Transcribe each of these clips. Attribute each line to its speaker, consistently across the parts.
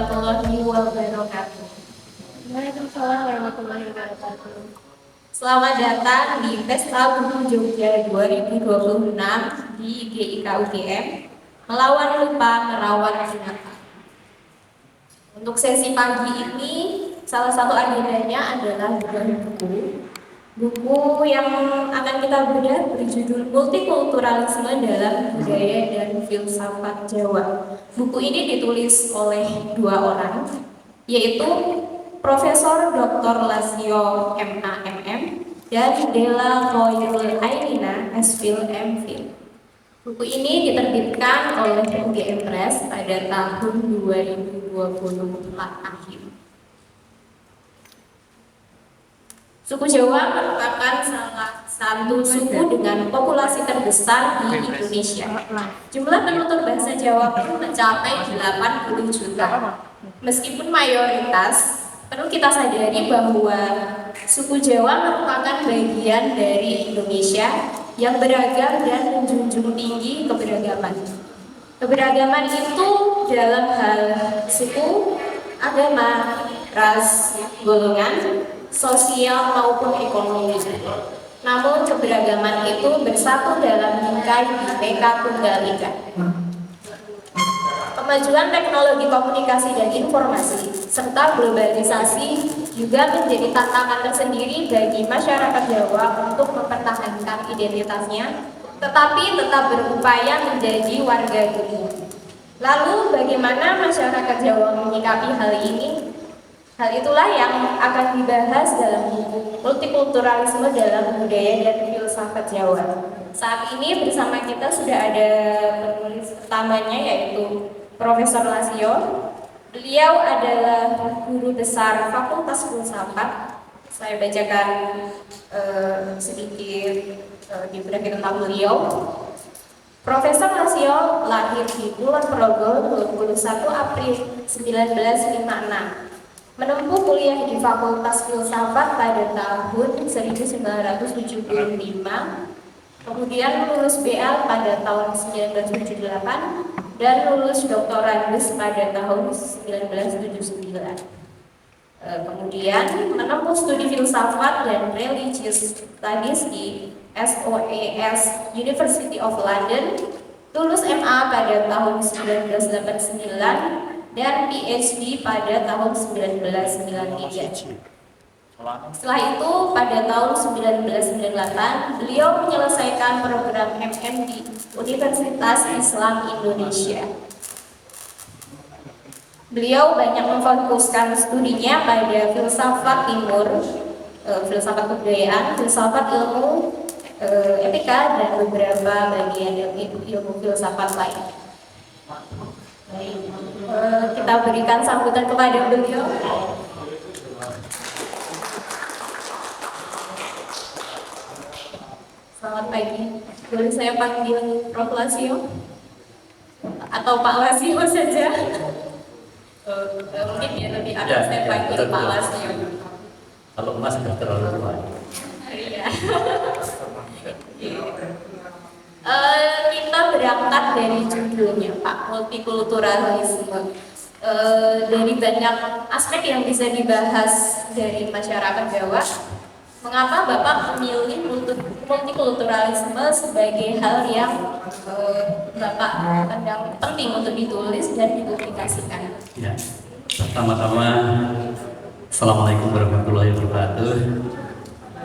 Speaker 1: warahmatullahi wabarakatuh.
Speaker 2: Waalaikumsalam warahmatullahi wabarakatuh.
Speaker 1: Selamat datang di Pesta Buku Jogja 2026 di GIK UGM, Melawan Lupa Merawat Ingatan. Untuk sesi pagi ini, salah satu agendanya adalah buku. Buku yang akan kita bedah berjudul Multikulturalisme dalam Budaya dan Filsafat Jawa. Buku ini ditulis oleh dua orang, yaitu Profesor Dr. Lasio MA MM dan Della Khoirul Ainina SPhil MPhil. Buku ini diterbitkan oleh UGM Press pada tahun 2024 akhir. Suku Jawa merupakan salah satu suku dengan populasi terbesar di Indonesia. Jumlah penutur bahasa Jawa pun mencapai 80 juta. Meskipun mayoritas, perlu kita sadari bahwa suku Jawa merupakan bagian dari Indonesia yang beragam dan menjunjung tinggi keberagaman. Keberagaman itu dalam hal suku, agama, ras, golongan, sosial maupun ekonomi. Namun keberagaman itu bersatu dalam bingkai Bhinneka Tunggal Ika. Kemajuan teknologi komunikasi dan informasi serta globalisasi juga menjadi tantangan tersendiri bagi masyarakat Jawa untuk mempertahankan identitasnya, tetapi tetap berupaya menjadi warga dunia. Lalu bagaimana masyarakat Jawa menyikapi hal ini? Hal itulah yang akan dibahas dalam buku Multikulturalisme dalam Budaya dan Filsafat Jawa. Saat ini bersama kita sudah ada penulis pertamanya, yaitu Profesor Lasio. Beliau adalah guru besar Fakultas Filsafat. Saya bacakan sedikit biografi tentang beliau. Profesor Lasio lahir di Kulon Progo 21 April 1956. Menempuh kuliah di Fakultas Filsafat pada tahun 1975, kemudian lulus BL pada tahun 1978 dan lulus doktorandus pada tahun 1979. Kemudian menempuh studi filsafat dan religious studies di SOAS University of London, lulus MA pada tahun 1989 dan PhD pada tahun 1993. Setelah itu, pada tahun 1998, beliau menyelesaikan program MM di Universitas Islam Indonesia. Beliau banyak memfokuskan studinya pada filsafat timur, filsafat kebudayaan, filsafat ilmu, etika, dan beberapa bagian ilmu filsafat lain. Kita berikan sambutan kepada beliau. Selamat pagi. Boleh saya panggil Prof. Lasio? Atau Pak Lasio saja? Mungkin ya lebih akan saya panggil Pak Lasio.
Speaker 3: Kalau Mas sudah terlalu tua.
Speaker 1: Iya. Kita berangkat dari judulnya, Pak, multikulturalisme. Dari banyak aspek yang bisa dibahas dari masyarakat Jawa, mengapa Bapak memilih multikulturalisme sebagai hal yang Bapak pandang penting untuk ditulis dan dipublikasikan?
Speaker 3: Ya. Pertama-tama, Assalamualaikum warahmatullahi wabarakatuh.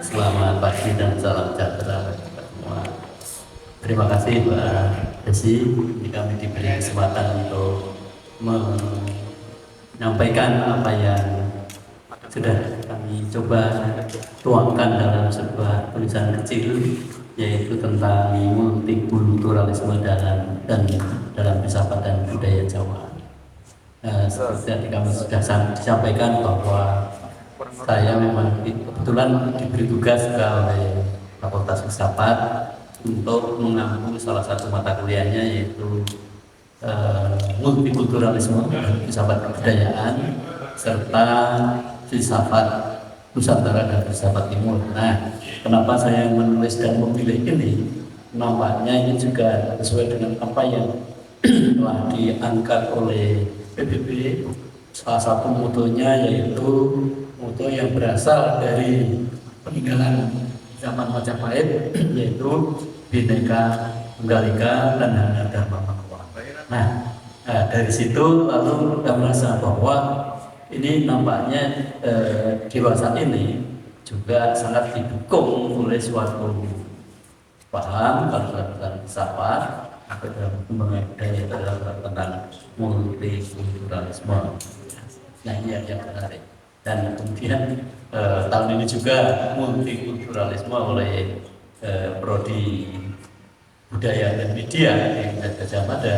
Speaker 3: Selamat pagi dan salam sejahtera bagi kita semua. Terima kasih Mbak Desi, kami diberi kesempatan untuk menyampaikan apa yang sudah kami coba tuangkan dalam sebuah tulisan kecil, yaitu tentang multikulturalisme dalam filsafat dan budaya Jawa. Seperti tadi kami sudah disampaikan bahwa saya memang kebetulan diberi tugas oleh Fakultas Filsafat untuk mengampu salah satu mata kuliahnya, yaitu multikulturalisme, filsafat kebudayaan, serta filsafat Nusantara dan filsafat Timur. Nah, kenapa saya menulis dan memilih ini? Nampaknya ini juga sesuai dengan apa yang telah diangkat oleh PBB salah satu mutunya yaitu mutu yang berasal dari peninggalan zaman Majapahit yaitu Bhinneka Tunggal Ika dan Hana Dharma Pakuwa. Nah, dari situ lalu kita merasa bahwa ini nampaknya dewasa ini juga sangat didukung oleh suatu paham dalam filsafat atau dalam kembangan budaya tentang multikulturalisme. Nah, ini yang menarik. Dan kemudian tahun ini juga multikulturalisme oleh prodi budaya dan media yang Gadjah Mada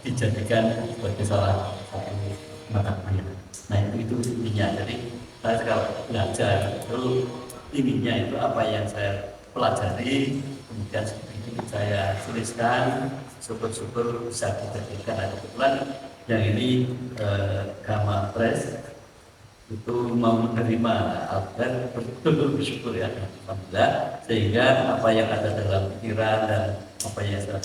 Speaker 3: dijadikan sebagai salah satu mata kuliah. Nah, itu intinya. Jadi saya kalau belajar itu intinya itu apa yang saya pelajari, kemudian seperti itu saya tuliskan, syukur-syukur bisa diterbitkan. Ada kebetulan yang ini Gama Press itu mau menerima Albert, betul bersyukur ya alhamdulillah, sehingga apa yang ada dalam pikiran dan apa yang saya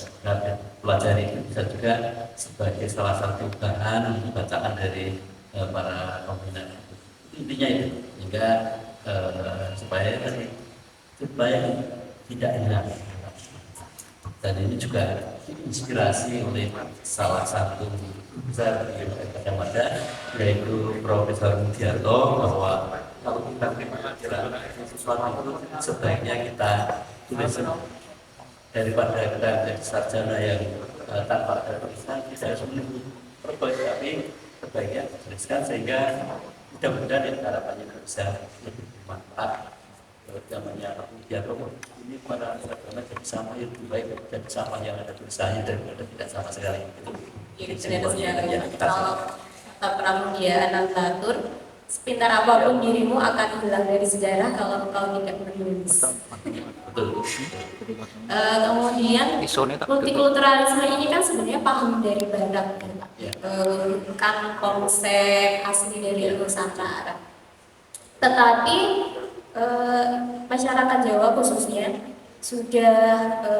Speaker 3: pelajari itu bisa juga sebagai salah satu bahan bacaan dari para pembina. Intinya itu, sehingga supaya tidak hilang. Dan ini juga diinspirasi oleh salah satu besar di Gadjah Mada, yaitu Profesor Mudiarto, bahwa kalau kita berpikir sesuatu itu sebaiknya kita tulis daripada kita menjadi sarjana yang tanpa ada tulisan tidak sepenuhnya perbaiki, tapi sebaiknya tuliskan sehingga mudah-mudahan harapannya bisa lebih bermanfaat. Zamannya Mudiarto ini pada sarjana jadi sama yang lebih baik jadi sama yang ada tulisannya daripada tidak sama sekali.
Speaker 1: Kalau kata Pramudia Anantatur, sepintar apapun dirimu akan hilang dari sejarah kalau engkau tidak menulis. Kemudian multikulturalisme ini kan sebenarnya paham dari Barat, bukan konsep asli dari Nusantara. Tetapi masyarakat Jawa khususnya sudah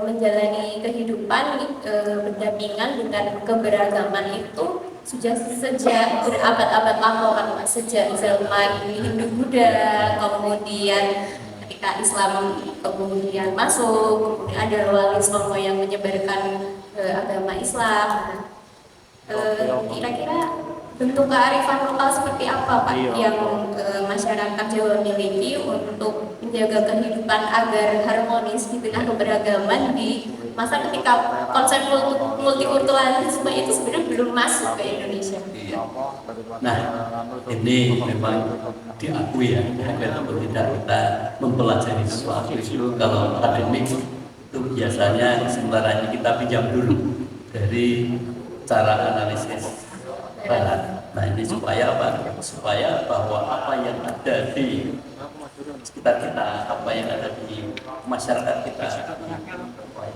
Speaker 1: menjalani kehidupan berdampingan dengan keberagaman itu sudah sejak berabad-abad lampau kan, sejak zaman Hindu Buddha, kemudian ketika Islam kemudian masuk, kemudian ada loyalisme yang menyebarkan agama Islam. Kira-kira bentuk kearifan lokal seperti apa Pak yang masyarakat Jawa miliki untuk menjaga kehidupan agar harmonis di tengah keberagaman di masa ketika konsep multikulturalisme itu sebenarnya belum masuk ke Indonesia?
Speaker 3: Nah, ini memang diakui ya, kalau tidak kita mempelajari sesuatu itu kalau akademik itu biasanya sementara ini kita pinjam dulu dari cara analisis Barat. Nah, ini supaya apa? Supaya bahwa apa yang ada di sekitar kita, apa yang ada di masyarakat kita,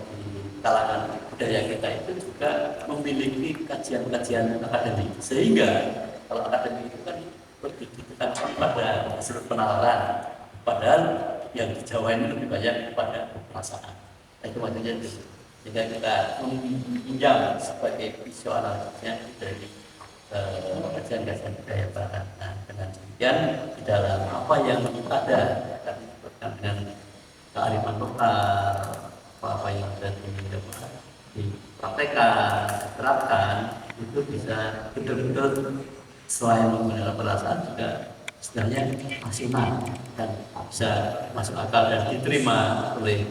Speaker 3: di kalangan budaya kita itu juga memiliki kajian-kajian akademik. Sehingga kalau akademik itu kan lebih ditekankan pada hasil penalaran, padahal yang di Jawa ini lebih banyak pada perasaan. Itu maksudnya itu. Sehingga kita meminjam sebagai visualisasinya dari kajian-kajian budaya Barat. Nah, dengan demikian di dalam apa yang ada dengan kearifan lokal, apa yang ada dipraktekkan, diterapkan, itu bisa betul-betul selain menggunakan perasaan juga sebenarnya maksimal dan bisa masuk akal dan diterima oleh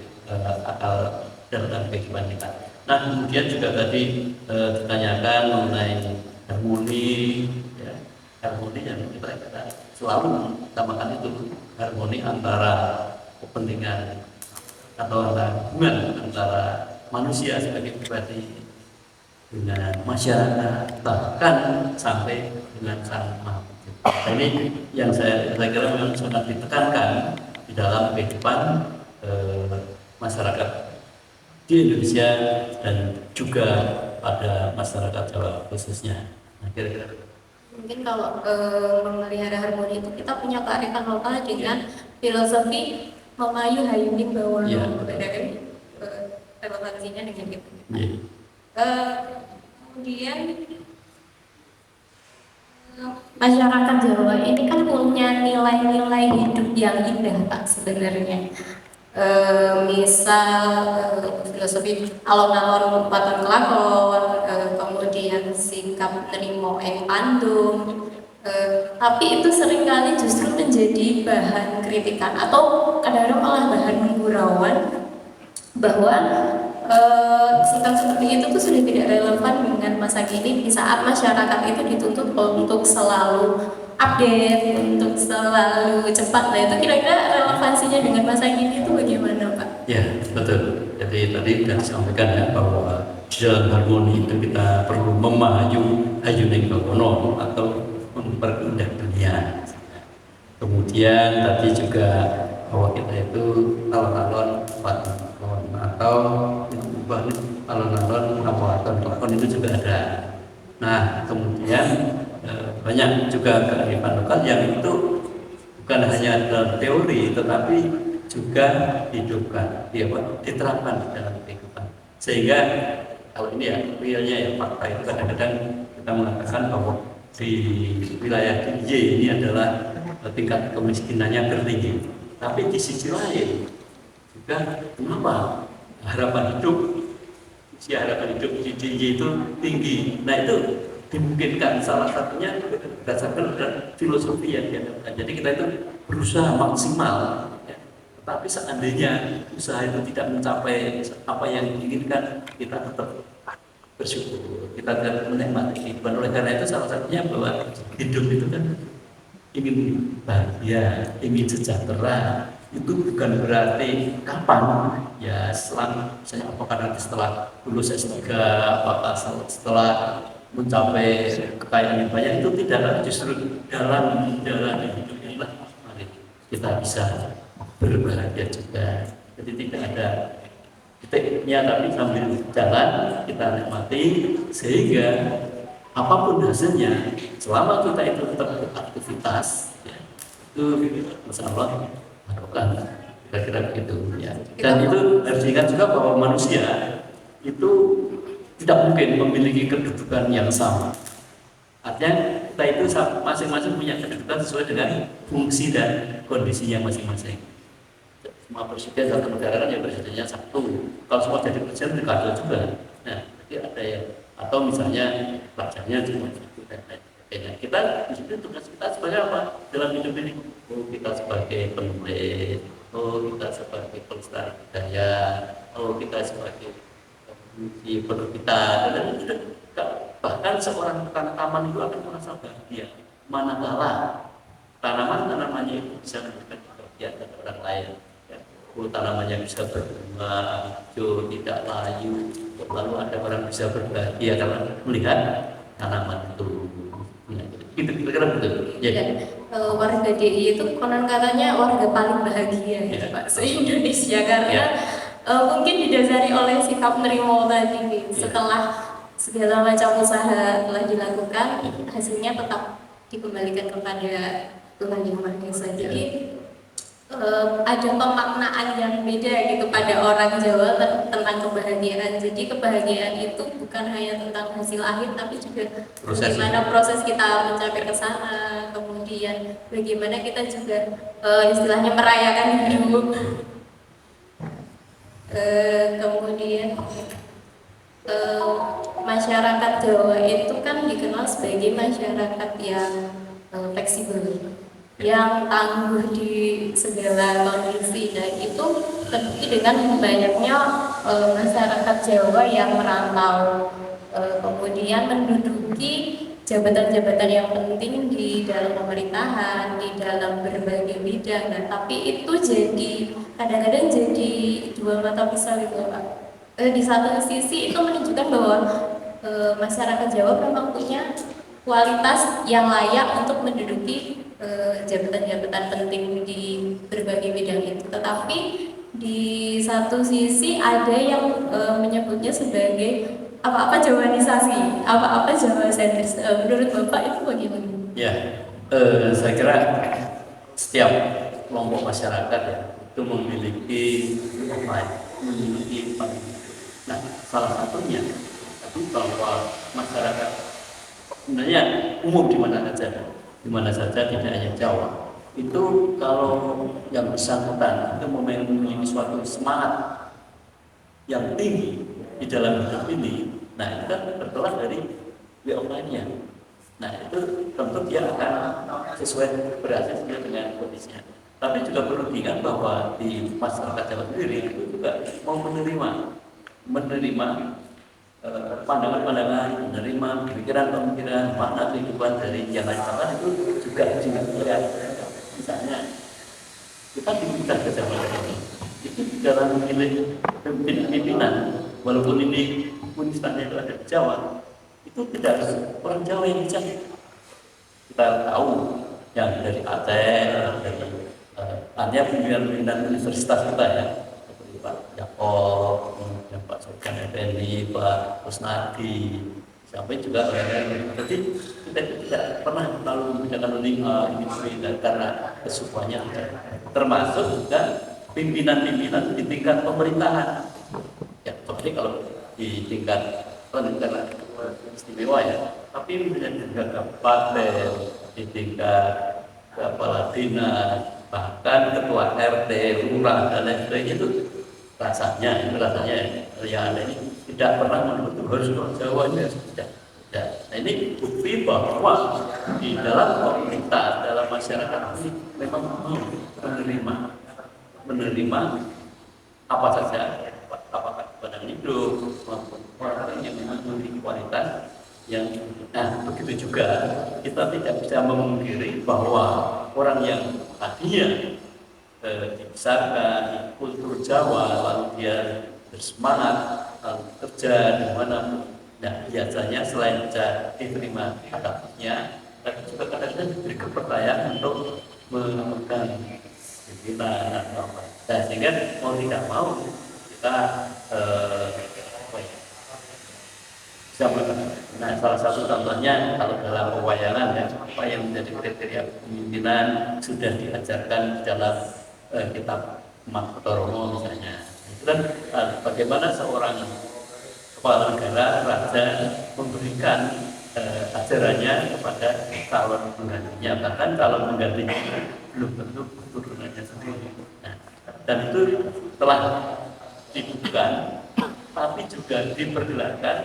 Speaker 3: akal dalam kehidupan kita. Nah, kemudian juga tadi ditanyakan mengenai harmoni, ya, harmoni yang kita selalu utamakan itu harmoni antara kepentingan atau hubungan antara manusia sebagai pribadi dengan masyarakat, bahkan sampai dengan sang Maha Pencipta. Ini yang saya kira memang sangat ditekankan di dalam kehidupan masyarakat di Indonesia dan juga pada masyarakat Jawa khususnya. Nah, kira-kira
Speaker 1: mungkin kalau memelihara harmoni itu kita punya kearifan lokal dengan filosofi memayu hayuning bawah dari relevansinya dengan itu. Kemudian Masyarakat Jawa ini kan punya nilai-nilai hidup yang indah Pak sebenarnya. Misal filosofi alon-alon paton kelakon, kemudian sikap nerimo ing pandung, tapi itu seringkali justru menjadi bahan kritikan atau kadang-kadang malah bahan menggurauan bahwa sikap seperti itu tuh sudah tidak relevan dengan masa kini di saat masyarakat itu dituntut untuk selalu update, untuk selalu cepat. Nah itu kira-kira relevansinya dengan masa kini itu bagaimana Pak?
Speaker 3: Ya, betul. Jadi tadi sudah disampaikan ya bahwa di dalam harmoni itu kita perlu memayu hayuning bawono atau memperindah dunia. Kemudian tadi juga bahwa kita itu alon-alon paton atau alon-alon paton kelakon itu juga ada. Nah, kemudian banyak juga kearifan lokal yang itu bukan hanya dalam teori tetapi juga hidupkan, diterapkan di dalam kehidupan. Sehingga kalau ini ya realnya ya fakta itu kadang-kadang kita mengatakan bahwa di wilayah Y ini adalah tingkat kemiskinannya tertinggi. Tapi di sisi lain juga kenapa harapan hidup di Y itu tinggi. Nah itu dimungkinkan salah satunya berdasarkan filosofi yang diadakan. Jadi kita itu berusaha maksimal. Tapi seandainya usaha itu tidak mencapai apa yang diinginkan, kita tetap bersyukur, kita tetap menikmati kehidupan. Oleh karena itu salah satunya bahwa hidup itu kan ingin bahagia, ingin sejahtera. Itu bukan berarti kapan ya misalnya apakah nanti setelah lulus S3, apakah setelah mencapai kekayaan yang banyak, itu tidak, justru dalam menjalani hidup inilah mari kita bisa berbahagia juga. Jadi tidak ada titiknya, tapi sambil jalan kita nikmati sehingga apapun hasilnya selama kita itu tetap beraktivitas ya, itu insya Allah lakukan kira-kira begitu ya. Dan itu harus diingat juga bahwa manusia itu tidak mungkin memiliki kedudukan yang sama. Artinya kita itu masing-masing punya kedudukan sesuai dengan fungsi dan kondisinya masing-masing. Semua presiden satu negara kan ya presidennya satu. Kalau semua jadi presiden dekade juga. Nah, jadi ada yang atau misalnya pelajarnya cuma satu dan lain sebagainya. Kita di situ tugas kita sebagai apa dalam hidup ini? Oh, kita sebagai penulis, oh kita sebagai pelestari budaya, oh kita sebagai fungsi penerbitan dan itu bahkan seorang tanaman itu akan merasa bahagia manakala tanamannya itu bisa memberikan kebahagiaan kepada orang lain. Tanamannya bisa berbunga hijau, tidak layu, lalu ada orang bisa berbahagia karena melihat tanaman itu. Gitu kira-kira betul.
Speaker 1: Ya. Warga DI itu konon katanya warga paling bahagia ya Pak se-Indonesia karena mungkin didasari oleh sikap nerimo tadi. Setelah segala macam usaha telah dilakukan, hasilnya tetap dikembalikan kepada Tuhan Yang Maha Esa. Jadi ada pemaknaan yang beda gitu pada orang Jawa tentang kebahagiaan. Jadi kebahagiaan itu bukan hanya tentang hasil akhir, tapi juga bagaimana proses kita mencapai ke sana. Kemudian bagaimana kita juga istilahnya merayakan hidup. Kemudian masyarakat Jawa itu kan dikenal sebagai masyarakat yang fleksibel, yang tangguh di segala kondisi. Dan itu terbukti dengan banyaknya masyarakat Jawa yang merantau, kemudian menduduki jabatan-jabatan yang penting di dalam pemerintahan, di dalam berbagai bidang. Nah, tapi itu jadi kadang-kadang jadi dua mata pisau gitu Pak. Di satu sisi itu menunjukkan bahwa masyarakat Jawa memang punya kualitas yang layak untuk menduduki jabatan-jabatan penting di berbagai bidang itu. Tetapi di satu sisi ada yang menyebutnya sebagai apa-apa Jawanisasi, apa-apa Jawa sentris. Menurut Bapak itu bagaimana?
Speaker 3: Ya, saya kira setiap kelompok masyarakat ya itu memiliki nah salah satunya tapi bahwa masyarakat sebenarnya umum di mana saja tidak hanya Jawa. Itu kalau yang bersangkutan itu memiliki suatu semangat yang tinggi di dalam hidup ini, nah itu kan bertolak dari online-nya. Nah itu tentu dia akan berhasil sesuai dengan kondisinya. Tapi juga perlu diingat bahwa di masyarakat Jawa sendiri itu juga mau menerima pandangan-pandangan, menerima pemikiran-pemikiran, makna kehidupan dari yang lain itu juga dilihat. Misalnya kita diminta ke Jawa ini, itu dalam memilih pimpinan, walaupun ini Unistannya itu ada di Jawa, itu tidak harus orang Jawa yang dicari. Kita tahu yang dari Aceh, dari hanya pimpinan universitas kita ya, seperti Pak Yakob, Pak Sofyan Effendi, Pak Kusnadi, sampai juga lain-lain. Jadi kita tidak pernah terlalu membicarakan ini karena kesukuannya ada. Termasuk juga pimpinan-pimpinan di tingkat pemerintahan. Ya, seperti kalau di tingkat karena istimewa ya, tapi di tingkat kabupaten, di tingkat kepala dinas, bahkan ketua RT, lurah dan lain sebagainya itu rasanya yang ada ini tidak pernah menuntut harus orang Jawa ini tidak. Nah ini bukti bahwa di dalam komunitas, dalam masyarakat ini memang menerima apa saja, apakah pandangan hidup maupun orang yang memang memiliki kualitas yang. Nah begitu juga kita tidak bisa memungkiri bahwa orang yang tadinya dibesarkan di kultur Jawa, lalu dia bersemangat lalu kerja di mana, nah biasanya selain bisa diterima akademiknya, tapi juga kadang-kadang diberi kepercayaan untuk memegang pimpinan atau apa. Nah, sehingga mau tidak mau kita bisa melakukan. Nah, salah satu contohnya kalau dalam pewayangan ya, apa yang menjadi kriteria kepemimpinan sudah diajarkan di dalam kitab Makutoromo misalnya. Itu kan bagaimana seorang kepala negara, raja memberikan ajarannya kepada calon penggantinya, bahkan calon penggantinya belum tentu keturunannya sendiri. Nah, dan itu telah dibutuhkan, tapi juga diperjelaskan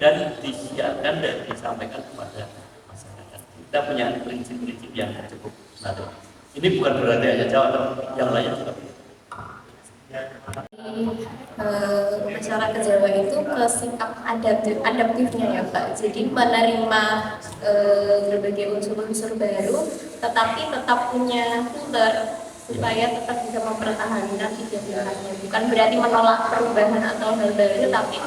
Speaker 3: dan disiarkan dan disampaikan kepada masyarakat. Kita punya prinsip-prinsip yang cukup menarik. Ini bukan berarti hanya Jawa, yang lain juga.
Speaker 1: Masyarakat Jawa itu ke sikap adaptifnya ya Pak. Jadi menerima berbagai unsur-unsur baru, tetapi tetap punya filter supaya tetap bisa mempertahankan identitasnya. Bukan berarti menolak perubahan atau hal baru, tapi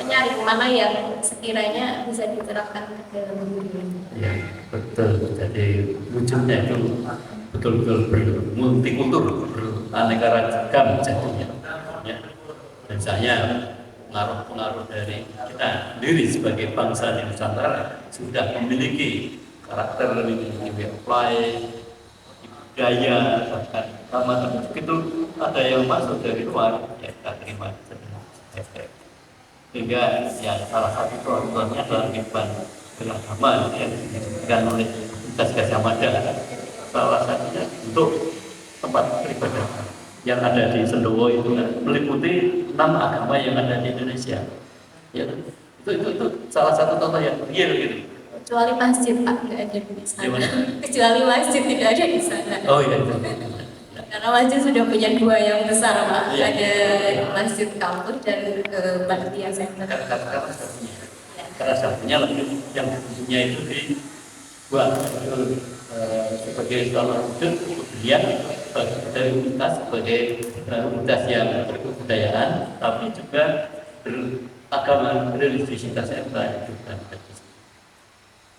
Speaker 1: menyaring mana yang sekiranya bisa diterapkan ke dalam dunia.
Speaker 3: Ya, betul. Jadi wujudnya itu betul-betul multikultur, beraneka ragam jadinya. Ya. Misalnya pengaruh-pengaruh dari kita sendiri sebagai bangsa di Nusantara sudah memiliki karakter, memiliki way of life, budaya, bahkan sama termasuk itu ada yang masuk dari luar, ya kita terima. Sehingga ya salah satu contohnya adalah kehidupan beragama yang diberikan oleh Universitas Gadjah Mada, salah satunya untuk tempat beribadah yang ada di Sendowo itu meliputi 6 agama yang ada di Indonesia. Ya, itu salah satu contoh yang real gitu.
Speaker 1: Kecuali masjid Pak nggak ada di sana. Kecuali masjid tidak ada di sana.
Speaker 3: Oh iya.
Speaker 1: Karena masjid sudah punya 2 yang besar Pak.
Speaker 3: Iya.
Speaker 1: Ada Masjid Kampus dan Baktia Center.
Speaker 3: Karena satunya lebih yang punya itu dibuat sebagai salah wujud kebudayaan dari universitas sebagai universitas yang berbudayaan, tapi juga beragama religiositas yang baik.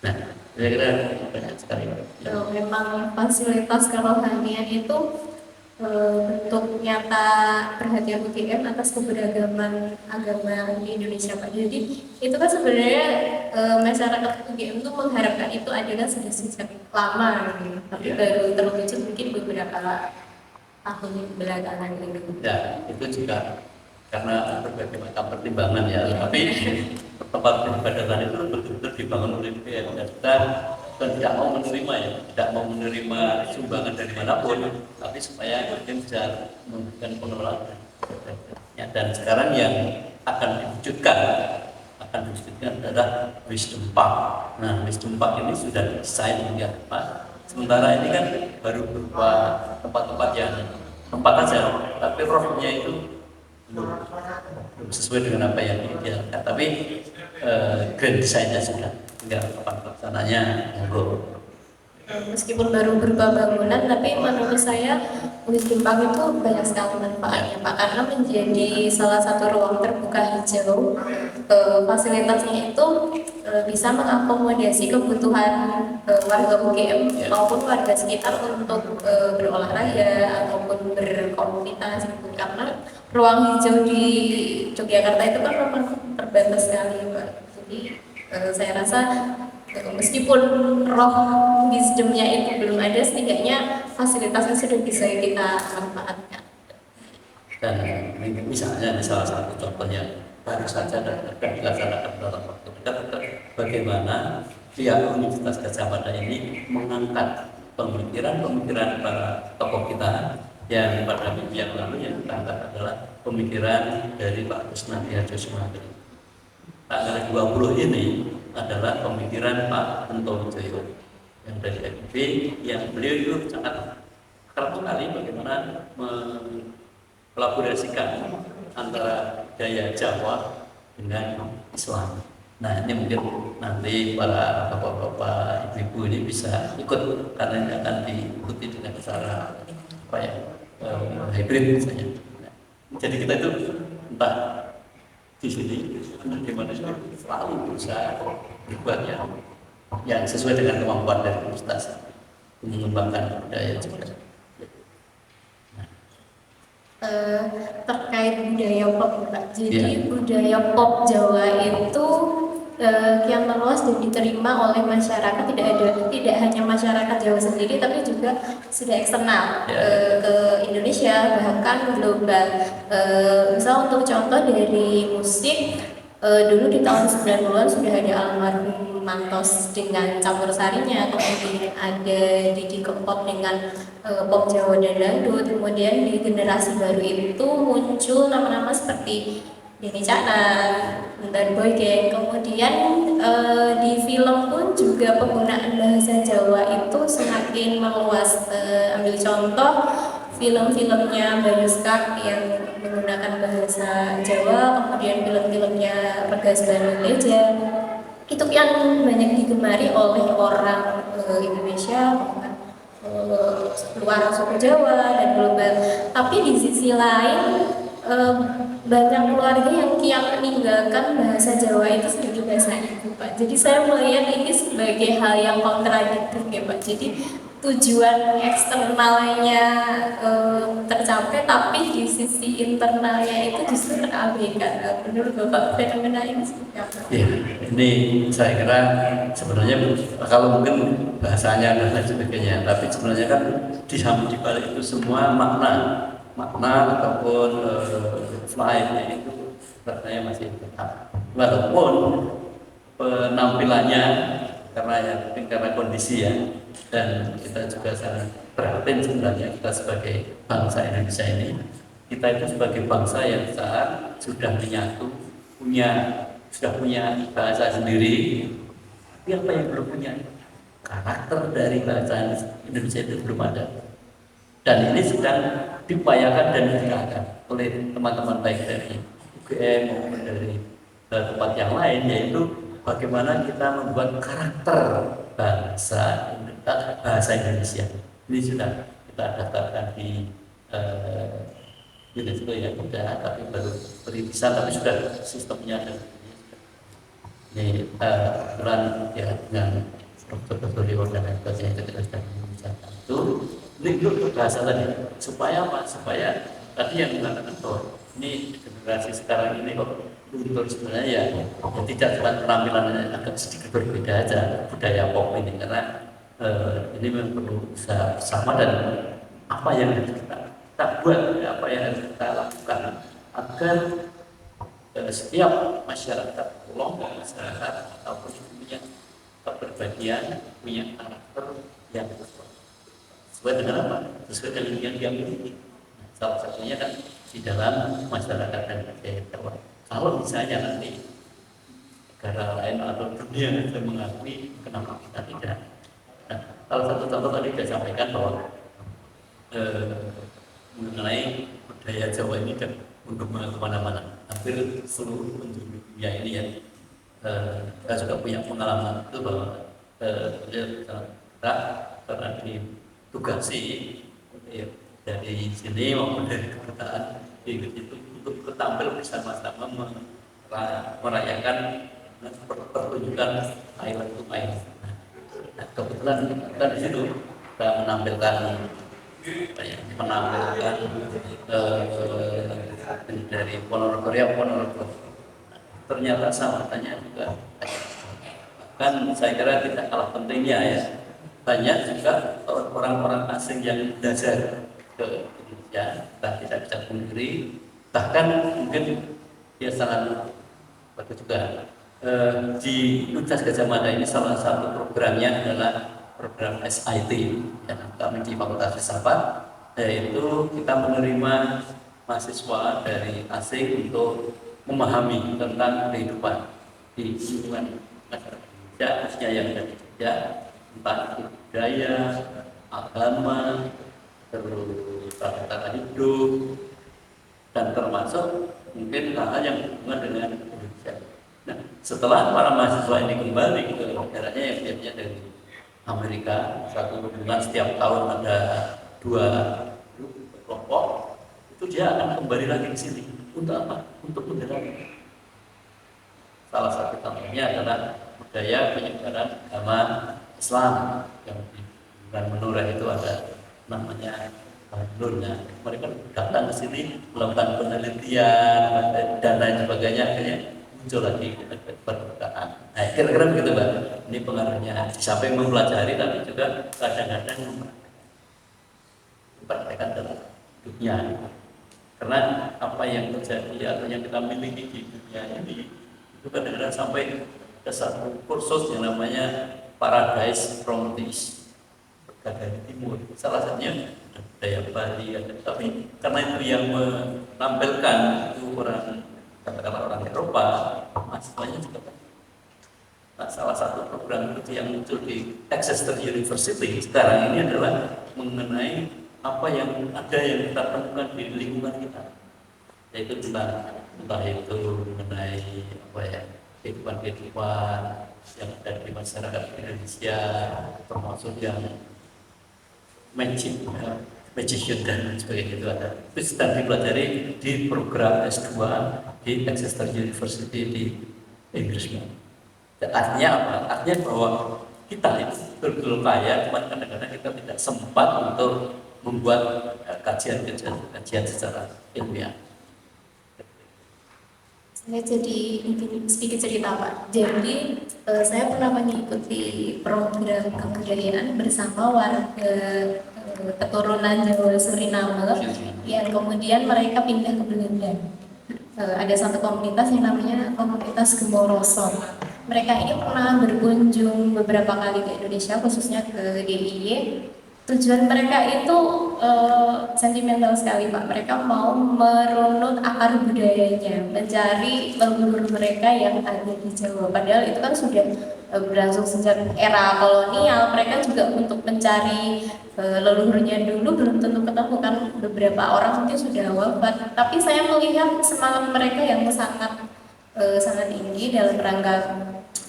Speaker 3: Nah, saya kira banyak sekali.
Speaker 1: Ya. Memang fasilitas kerohanian itu bentuk nyata perhatian UGM atas keberagaman agama di Indonesia Pak. Jadi itu kan sebenarnya masyarakat UGM itu mengharapkan itu adalah sudah sejak lama gitu. Tapi baru terwujud mungkin beberapa tahun belakangan ini.
Speaker 3: Ya, itu juga karena berbagai macam pertimbangan ya. Tapi tempat peribadatan itu betul-betul dibangun oleh BPN dan kita bukan tidak mau menerima ya, tidak mau menerima sumbangan dari manapun, tapi supaya mungkin bisa memberikan pengelolaan. Ya, dan sekarang yang akan diwujudkan adalah Wisdom Park. Nah, Wisdom Park ini sudah desain hingga apa? Sementara ini kan baru berupa tempat-tempat yang tempat aja, tapi rohnya itu belum sesuai dengan apa yang diidealkan. Tapi grand desainnya sudah, tinggal kapan pelaksananya monggo.
Speaker 1: Meskipun baru berupa bangunan, tapi menurut saya Wisdom Park itu banyak sekali manfaatnya Pak, karena menjadi salah satu ruang terbuka hijau. Fasilitasnya itu bisa mengakomodasi kebutuhan warga UGM maupun warga sekitar untuk berolahraga ataupun berkomunitas gitu. Karena ruang hijau di Yogyakarta itu kan memang terbatas sekali Pak. Jadi saya rasa meskipun roh wisdomnya itu belum ada, setidaknya fasilitasnya sudah bisa kita manfaatkan.
Speaker 3: Dan misalnya salah satu contoh yang baru saja dan akan dilaksanakan dalam waktu dekat, bagaimana pihak Universitas Gadjah Mada ini mengangkat pemikiran para tokoh kita yang pada minggu yang lalu yang kita angkat adalah pemikiran dari Pak Kusnadi Harjosumantri. Tanggal 20 ini adalah pemikiran Pak Hento Wijoyo yang dari FIB, yang beliau itu sangat kerap kali bagaimana mengkolaborasikan antara gaya Jawa dengan Islam. Nah, ini mungkin nanti para bapak-bapak ibu-ibu ini bisa ikut, karena ini akan diikuti dengan cara apa ya, hybrid misalnya. Nah, jadi kita itu entah di sini di mana selalu berusaha berbuat yang sesuai dengan kemampuan dari universitas mengembangkan budaya juga.
Speaker 1: Terkait budaya pop Pak. Jadi budaya pop Jawa itu kian meluas dan diterima oleh masyarakat, tidak hanya masyarakat Jawa sendiri tapi juga sudah eksternal ke Indonesia bahkan global. Misal untuk contoh dari musik, dulu di tahun 90-an sudah ada almarhum Mantos dengan campur sarinya, kemudian ada Didi Kempot dengan pop Jawa dan dangdut. Kemudian di generasi baru itu muncul nama-nama seperti Denny Caknan dan Boy Gang. Kemudian di film pun juga penggunaan bahasa Jawa itu semakin meluas. Ambil contoh film-filmnya Bayu Skak yang menggunakan bahasa Jawa, kemudian film-filmnya Bagas Banuleja itu yang banyak digemari oleh orang Indonesia, luar suku Jawa dan global. Tapi di sisi lain banyak keluarga yang kian meninggalkan bahasa Jawa itu sebagai bahasa ibu Pak. Jadi saya melihat ini sebagai hal yang kontradiktif ya Pak. Jadi tujuan eksternalnya tercapai, tapi di sisi internalnya itu justru terabaikan. Menurut Bapak fenomena ini seperti apa?
Speaker 3: Ya, ini saya kira sebenarnya kalau mungkin bahasanya dan lain sebagainya, tapi sebenarnya kan di balik itu semua makna ataupun lainnya itu sebenarnya masih tetap, walaupun penampilannya karena kondisi ya, dan kita juga sangat prihatin sebenarnya kita sebagai bangsa Indonesia ini, kita itu sebagai bangsa yang saat sudah menyatu, sudah punya bahasa sendiri, tapi apa yang belum punya karakter dari bahasa Indonesia itu belum ada, dan ini sedang diupayakan dan digerakkan oleh teman-teman baik dari UGM maupun dari tempat yang lain, yaitu bagaimana kita membuat karakter bahasa Indonesia. Ini sudah kita daftarkan di UNESCO ya, sudah, tapi baru perintisan, tapi sudah sistemnya ada. Ini peran ya dengan Dr. Dewa dan lain sebagainya kita sudah membicarakan itu. Ini untuk bahasa tadi, supaya apa? Supaya tadi yang mengatakan bahwa ini generasi sekarang ini kok luntur sebenarnya ya tidak cuma penampilannya agak sedikit berbeda aja budaya pop ini, karena ini memang perlu usaha bersama, dan apa yang harus kita buat, apa yang harus kita lakukan agar setiap masyarakat kelompok masyarakat ataupun punya kepribadian, punya karakter yang sesuai dengan apa? Sesuai dengan yang dia miliki. Salah satunya kan di dalam masyarakat dan budaya Jawa. Kalau misalnya nanti negara lain atau dunia yang mengakui, kenapa kita tidak? Nah, salah satu contoh tadi saya sampaikan bahwa mengenai budaya Jawa ini kan untuk kemana-mana, hampir seluruh penjuru dunia ini ya. Kita juga punya pengalaman itu bahwa kita pernah ditugasi ya, dari sini maupun dari kedutaan di itu untuk tampil bersama-sama merayakan pertunjukan Island to Island. Nah, kebetulan kita di situ kita menampilkan dari Ponorogo. Ternyata sambutannya juga kan saya kira tidak kalah pentingnya ya. Banyak juga orang-orang asing yang belajar ke Indonesia, kita tidak bisa pungkiri, bahkan mungkin ya sangat bagus juga. Di Universitas Gadjah Mada ini salah satu programnya adalah program SIT yang kami di Fakultas Filsafat, yaitu kita menerima mahasiswa dari asing untuk memahami tentang kehidupan di lingkungan masyarakat Indonesia, khususnya yang ada di Jogja, entah itu budaya, agama, terus tata hidup, dan termasuk mungkin hal-hal yang berhubungan dengan Indonesia. Nah, setelah para mahasiswa ini kembali ke negaranya yang biasanya dari Amerika, satu bulan setiap tahun ada 2 kelompok, itu dia akan kembali lagi ke sini. Untuk apa? Untuk mendalami. Salah satu contohnya adalah budaya penyebaran agama Islam yang di bulan Menurah itu ada namanya Nurnya. Mereka datang ke sini melakukan penelitian dan lain sebagainya, akhirnya muncul lagi perbukaan. Nah, kira-kira begitu Mbak. Ini pengaruhnya. Sampai mempelajari tapi juga kadang-kadang mempraktekkan dalam hidupnya. Karena apa yang terjadi atau yang kita miliki di dunia ini itu kadang-kadang sampai ke satu kursus yang namanya Paradise from the East, dari timur. Salah satunya budaya Bali, tapi karena itu yang menampilkan itu orang, katakanlah orang Eropa, mahasiswanya juga. Nah, salah satu program itu yang muncul di Exeter University sekarang ini adalah mengenai apa yang ada yang kita temukan di lingkungan kita, yaitu entah itu mengenai apa ya, kehidupan yang ada di masyarakat Indonesia, termasuk yang magician dan sebagainya itu ada. Itu sedang dipelajari di program S2 di Exeter University di Inggris. Artinya apa? Artinya bahwa kita itu betul-betul kaya, cuma kadang-kadang kita tidak sempat untuk membuat kajian secara ilmiah.
Speaker 1: Saya jadi sedikit cerita Pak. Jadi saya pernah mengikuti program kebudayaan bersama warga keturunan Jawa Suriname yang kemudian mereka pindah ke Belanda. Ada satu komunitas yang namanya komunitas Gemoroso. Mereka ini pernah berkunjung beberapa kali ke Indonesia, khususnya ke DIY. Tujuan mereka itu sentimental sekali Pak. Mereka mau merunut akar budayanya, mencari leluhur mereka yang ada di Jawa. Padahal itu kan sudah berlangsung sejak era kolonial. Mereka juga untuk mencari leluhurnya dulu belum tentu ketemu kan, beberapa orang mungkin sudah wafat. Tapi saya melihat semangat mereka yang sangat tinggi dalam rangka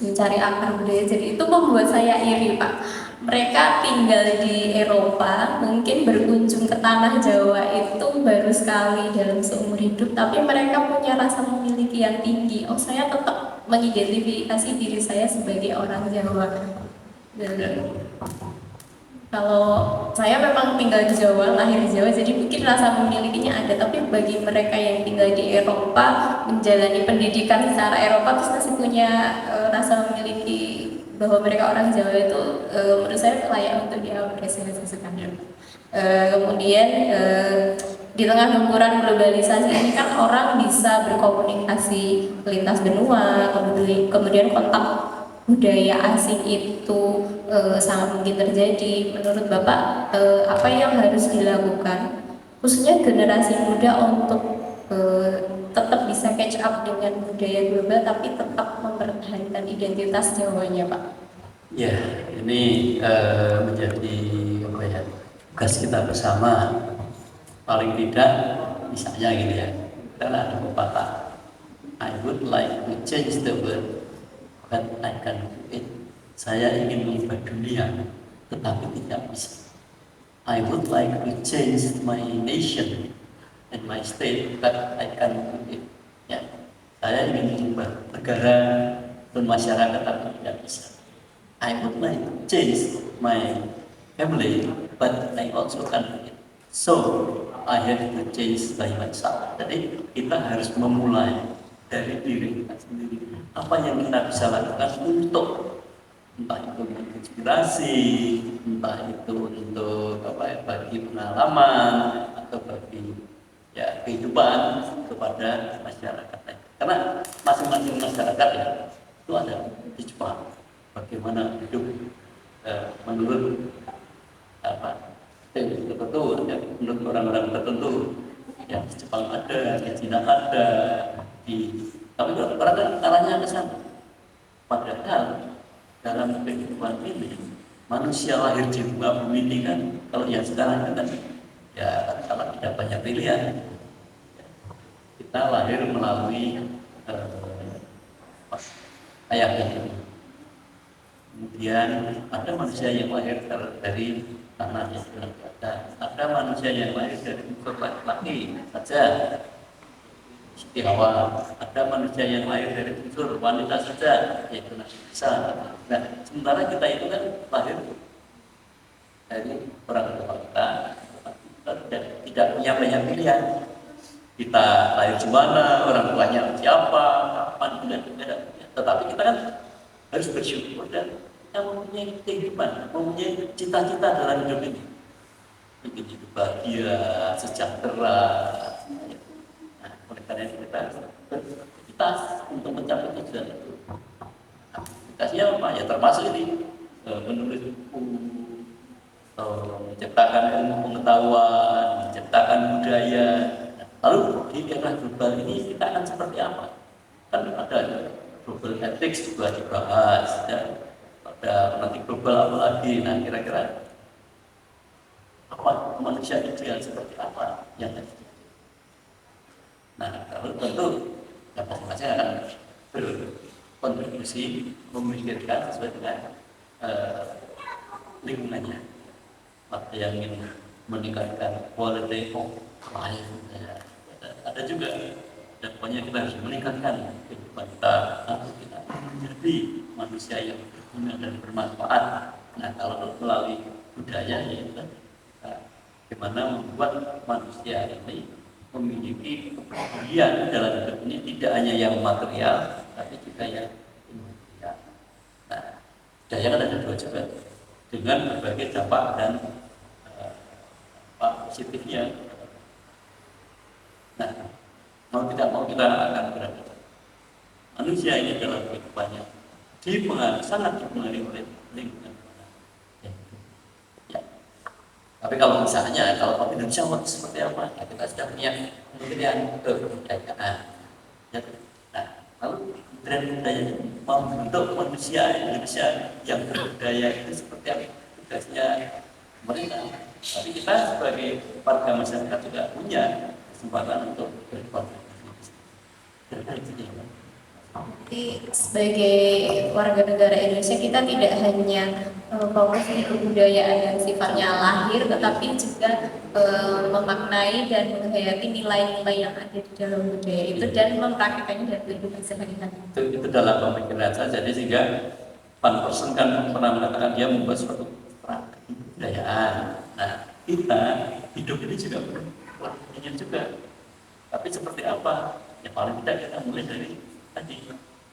Speaker 1: mencari akar budaya. Jadi itu membuat saya iri Pak. Mereka tinggal di Eropa, mungkin berkunjung ke tanah Jawa itu baru sekali dalam seumur hidup, tapi mereka punya rasa memiliki yang tinggi. Oh, saya tetap mengidentifikasi diri saya sebagai orang Jawa. Dan kalau saya memang tinggal di Jawa, lahir di Jawa, jadi mungkin rasa memilikinya ada. Tapi bagi mereka yang tinggal di Eropa, menjalani pendidikan secara Eropa, terus masih punya rasa memiliki bahwa mereka orang Jawa itu menurut saya layak untuk diapresiasi sekali. Kemudian di tengah gempuran globalisasi ini kan orang bisa berkomunikasi lintas benua, kemudian kontak budaya asing itu sangat mungkin terjadi. Menurut Bapak, apa yang harus dilakukan, khususnya generasi muda untuk tetap bisa catch up dengan budaya global tapi tetap mempertahankan identitas Jawanya, Pak?
Speaker 3: Ya, ini menjadi apa ya, tugas kita bersama. Paling tidak, misalnya gitu ya, kita ada pepatah, I would like to change the world, but I can do it. Saya ingin mengubah dunia, tetapi tidak bisa. I would like to change my nation and my state, but I can do it. Ya, saya ingin mengubah negara dan masyarakat, tapi tidak bisa. I would like to change my family, but I also can do it. So, I have to change by myself. Jadi kita harus memulai dari diri kita sendiri. Apa yang kita bisa lakukan untuk, entah itu inspirasi, entah itu untuk apa ya, bagi pengalaman atau bagi ya kehidupan kepada masyarakat. Karena masing-masing masyarakat ya itu ada kehidupan. Bagaimana hidup menurut apa tertentu, ya, menurut orang-orang tertentu, yang di Jepang ada, di Cina ada, tapi orang kan arahnya ke sana. Padahal dalam kehidupan ini manusia lahir di muka bumi ini kan, kalau yang sekarang kan ya kalau tidak banyak pilihan, kita lahir melalui ayah ini. Kemudian ada manusia yang lahir dari tanah yang sudah ada manusia yang lahir dari unsur laki-laki saja, Siti Hawa. Ada manusia yang lahir dari unsur wanita saja, yaitu Nabi Isa. Nah, sementara kita itu kan lahir dari orang tua kita tidak punya banyak pilihan. Kita lahir di mana, orang tuanya siapa, kapan, tidak. Tetapi kita kan harus bersyukur dan kita mempunyai kehidupan, mempunyai cita-cita dalam hidup ini. Ingin hidup bahagia, sejahtera. Nah, oleh karena itu kita harus beraktivitas untuk mencapai tujuan itu. Aktivitasnya apa? Ya termasuk ini menulis buku, menciptakan ilmu pengetahuan, menciptakan budaya. Lalu di era global ini kita akan seperti apa? Kan ada global ethics juga dibahas, dan pada nanti global apalagi. Nah, kira-kira apa manusia ideal seperti apa yang ada? Nah, kalau tentu ya masing-masing akan berkontribusi memikirkan sesuai dengan lingkungannya. Ada yang ingin meningkatkan quality of life, ya. Ada juga. Dan pokoknya kita harus meningkatkan kehidupan kita atau kita menjadi manusia yang berguna dan bermanfaat. Nah, kalau melalui budaya ya itu bagaimana membuat manusia ini memiliki kepedulian dalam hidup ini, tidak hanya yang material tapi juga yang immaterial. Nah, budaya kan ada dua juga, dengan berbagai dampak dan positifnya. Nah, mau tidak mau kita akan berada. Manusia ini dalam kehidupannya sangat dipengaruhi oleh lingkungan. Ya. Tapi kalau misalnya kalau Indonesia mau seperti apa? Ya, kita sudah punya kementerian kebudayaan. Ya. Nah, lalu kementerian kebudayaan mau membentuk manusia Indonesia yang berbudaya itu seperti apa? Tugasnya mereka. Tapi kita sebagai warga masyarakat juga punya kesempatan untuk berkontribusi.
Speaker 1: Jadi sebagai warga negara Indonesia kita tidak hanya fokus di kebudayaan yang sifatnya lahir, tetapi juga memaknai dan menghayati nilai-nilai yang ada di dalam budaya itu dan mempraktikkannya dalam kehidupan sehari-hari.
Speaker 3: Itu dalam pemikiran saya. Jadi sehingga Van Persen kan pernah mengatakan dia membuat suatu strategi kebudayaan. Nah, kita hidup ini juga ingin juga. Tapi seperti apa? Ya paling tidak kita mulai dari tadi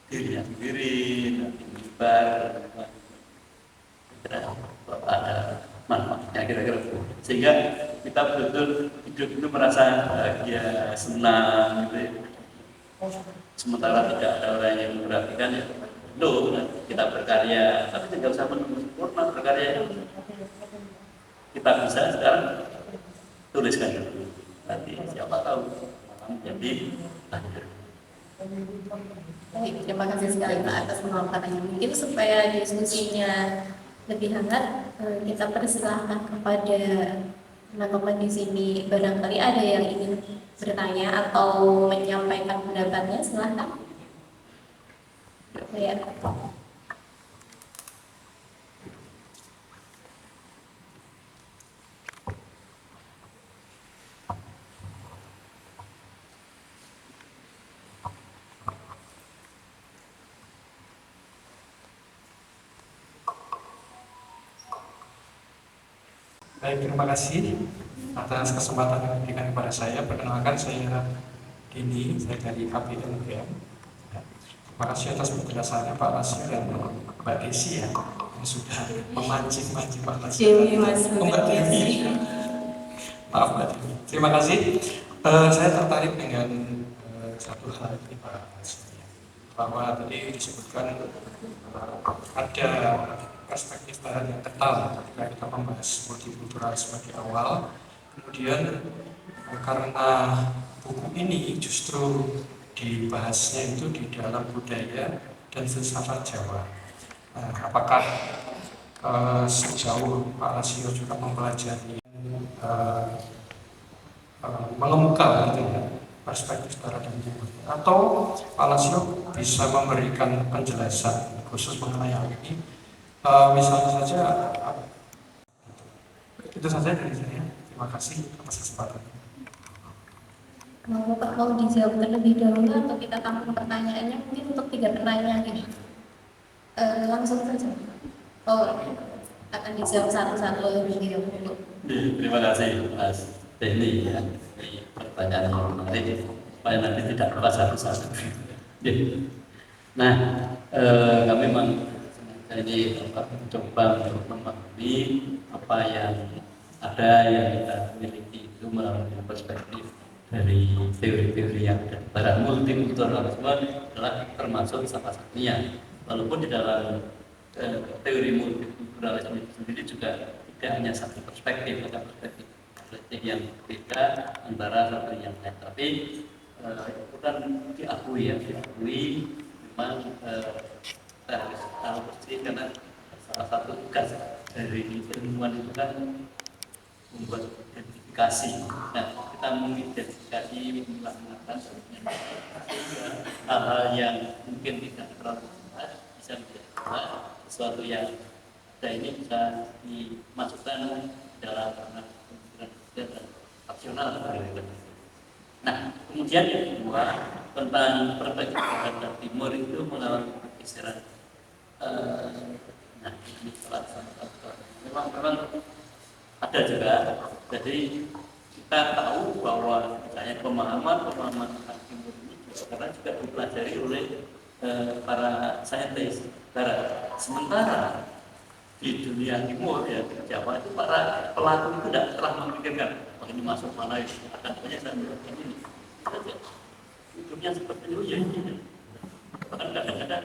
Speaker 3: diri sendiri, nanti menyebar, kira-kira ada manfaatnya kira-kira. Sehingga kita betul-betul hidup itu merasa bahagia, senang gitu ya. Sementara tidak ada orang yang memperhatikan ya, loh kita berkarya, tapi tidak usah menunggu sempurna berkarya. Kita bisa sekarang tuliskan dulu. Nanti siapa tahu menjadi lahir.
Speaker 1: Baik, terima kasih sekali Pak atas pemaparannya. Mungkin supaya diskusinya lebih hangat, kita persilahkan kepada teman-teman di sini, barangkali ada yang ingin bertanya atau menyampaikan pendapatnya, silahkan. Ya.
Speaker 4: Baik, terima kasih atas kesempatan yang diberikan kepada saya. Perkenalkan, saya Dini, saya dari KPM UGM. Terima kasih atas penjelasannya Pak Lasio dan Mbak Desi ya, yang sudah memancing-mancing Pak Lasio. Mbak Dewi. Maaf Mbak Dewi. Terima kasih. Saya tertarik dengan satu hal ini Pak Lasio, bahwa tadi disebutkan ada perspektif barat yang kental ketika kita membahas multikultural sebagai awal. Kemudian karena buku ini justru dibahasnya itu di dalam budaya dan filsafat Jawa. Apakah sejauh Pak Lasio juga mempelajari mengemuka gitu ya, perspektif barat dan timur, atau Pak Lasio bisa memberikan penjelasan khusus mengenai hal ini? Misalnya saja, itu saja dari saya. Terima kasih atas kesempatannya.
Speaker 1: Kalau Bapak mau dijawab terlebih dahulu atau kita tampung pertanyaannya, mungkin untuk 3 pertanyaan ini. Langsung saja. Oh, akan dijawab satu-satu lebih dahulu.
Speaker 3: Terima kasih Mas Denny ya, ini pertanyaan yang menarik supaya nanti tidak lupa satu-satu. Nah, kami memang ini coba untuk memahami apa yang ada yang kita miliki itu melalui perspektif dari teori-teori yang ada. Barat multikulturalisme adalah termasuk salah satunya. Walaupun di dalam teori multikulturalisme itu sendiri juga tidak hanya satu perspektif, ada perspektif yang berbeda antara satu yang lain. Tapi itu kan diakui memang kita harus tahu pasti, karena salah satu tugas dari ilmuwan itu kan membuat identifikasi. Nah, kita mengidentifikasi, melakukan hal-hal yang mungkin tidak terlalu jelas bisa menjadi sesuatu yang ada ini bisa dimasukkan dalam pemikiran dan rasional. Nah, kemudian yang kedua tentang perspektif barat dan timur itu melalui pergeseran. Nah, ini salah satu memang ada juga. Jadi kita tahu bahwa misalnya pemahaman tentang timur ini juga dipelajari oleh para saintis barat. Sementara di dunia timur ya, di Jawa itu para pelaku itu tidak telah memikirkan ini masuk mana itu akan banyak dan ini saja. Hidupnya seperti itu ya ini. Bahkan kadang-kadang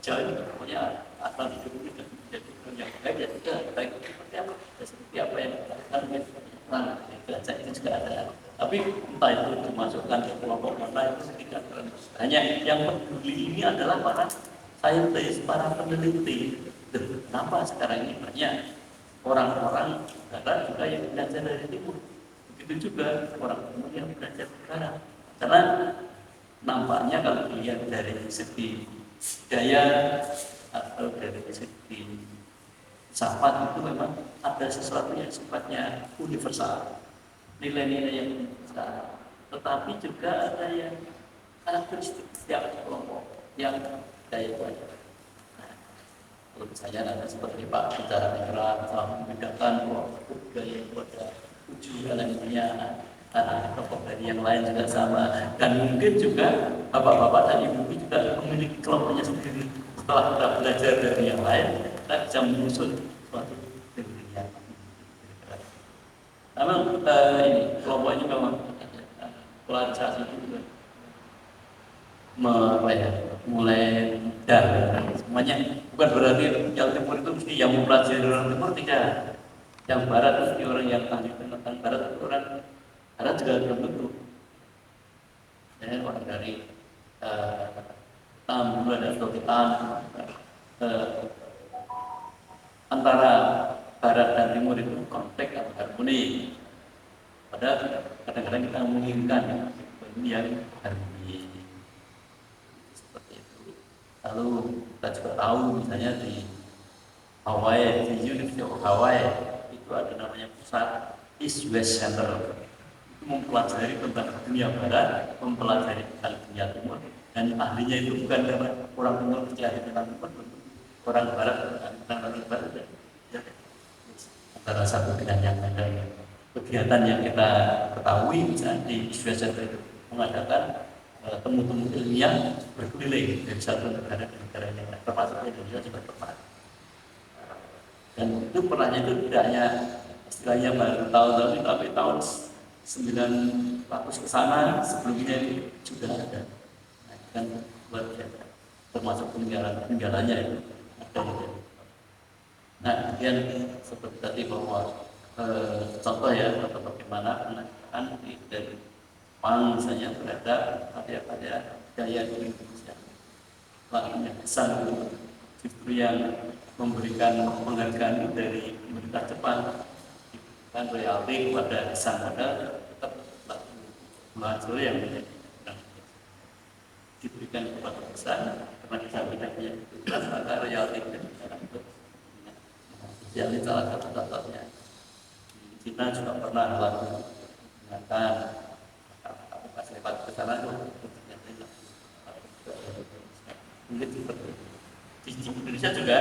Speaker 3: jauh pokoknya asal hidup ini jadi yang baik ya sudah baik seperti apa yang dilakukan belajar itu juga ada. Tapi entah itu dimasukkan ke kelompok mana itu tidak terlalu. Hanya yang peduli ini adalah para saintis, para peneliti. Kenapa sekarang ini banyak orang-orang barat juga yang belajar dari timur? Begitu juga orang timur yang belajar dari barat. Karena nampaknya kalau dilihat dari segi daya atau dari segi filsafat itu memang ada sesuatu yang sifatnya universal, nilai-nilai yang universal, tetapi juga ada yang karakteristik setiap kelompok yang daya itu. Kalau misalnya ada seperti Pak bicara negara telah membedakan bahwa budaya itu ada 7 elemennya, kelompok dari yang lain juga sama, dan mungkin juga bapak-bapak dan ibu juga memiliki kelompoknya sendiri. Setelah kita belajar dari yang lain, kita bisa menyusun suatu teori yang Memang ini kelompok ini memang polarisasi itu apa ya, mulai dar semuanya. Bukan berarti yang timur itu mesti yang mempelajari orang timur, tidak. Yang barat itu mesti orang yang ahli tentang barat, itu orang barat juga belum tentu. Ya, orang dari bulan atau kita antara barat dan timur itu konflik atau harmoni. Padahal kadang-kadang kita menginginkan ini yang harmoni seperti itu. Lalu kita juga tahu misalnya di Hawaii, di University of Hawaii itu ada namanya pusat East West Center, itu mempelajari tentang dunia barat, mempelajari tentang dunia timur, dan ahlinya itu bukan karena orang timur mesti ahli tentang timur, orang barat tentang orang barat. Ya, antara satu dengan yang lain. Kegiatan yang kita ketahui misalnya di East West Center itu mengadakan temu-temu ilmiah berkeliling dari satu negara ke negara yang lain, termasuk Indonesia juga pernah. Dan itu pernahnya itu tidak hanya istilahnya baru tahun-tahun ini, tapi tahun 900 ke sana sebelumnya itu sudah ada. Nah, kan luar biasa, termasuk peninggalannya itu ada. Nah, kemudian seperti tadi bahwa contoh ya, atau bagaimana pendidikan dari Jepang misalnya berada pada daya Indonesia. Lakunya kesan justru yang memberikan penghargaan itu dari pemerintah Jepang, dan royalti kepada kesan, modal tetap mahasiswa yang menjadi diberikan kepada kesan karena kesan tidak punya kebetulan, maka royalti diberikan untuk jadi salah satu contohnya. Di Cina juga pernah lalu mengatakan pas lewat ke sana itu mungkin seperti di Indonesia juga.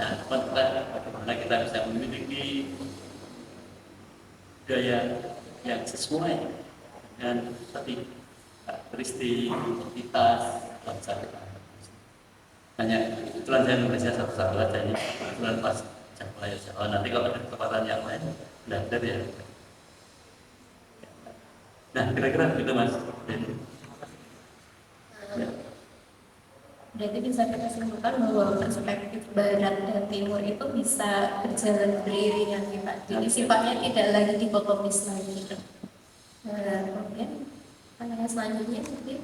Speaker 3: Nah, bagaimana kita bisa memiliki budaya yang sesuai dengan tadi karakteristik identitas bangsa kita. Hanya itulah saya Indonesia satu-satu aja ini. Kebetulan pas Jawa. Nanti kalau ada kesempatan yang lain belajar ya. Nah, kira-kira begitu Mas. Ya.
Speaker 1: Berarti bisa kita simpulkan bahwa perspektif barat dan timur itu bisa berjalan beriringan ya Pak. Jadi sifatnya tidak lagi dikotomis lagi. Kemudian pertanyaan selanjutnya mungkin.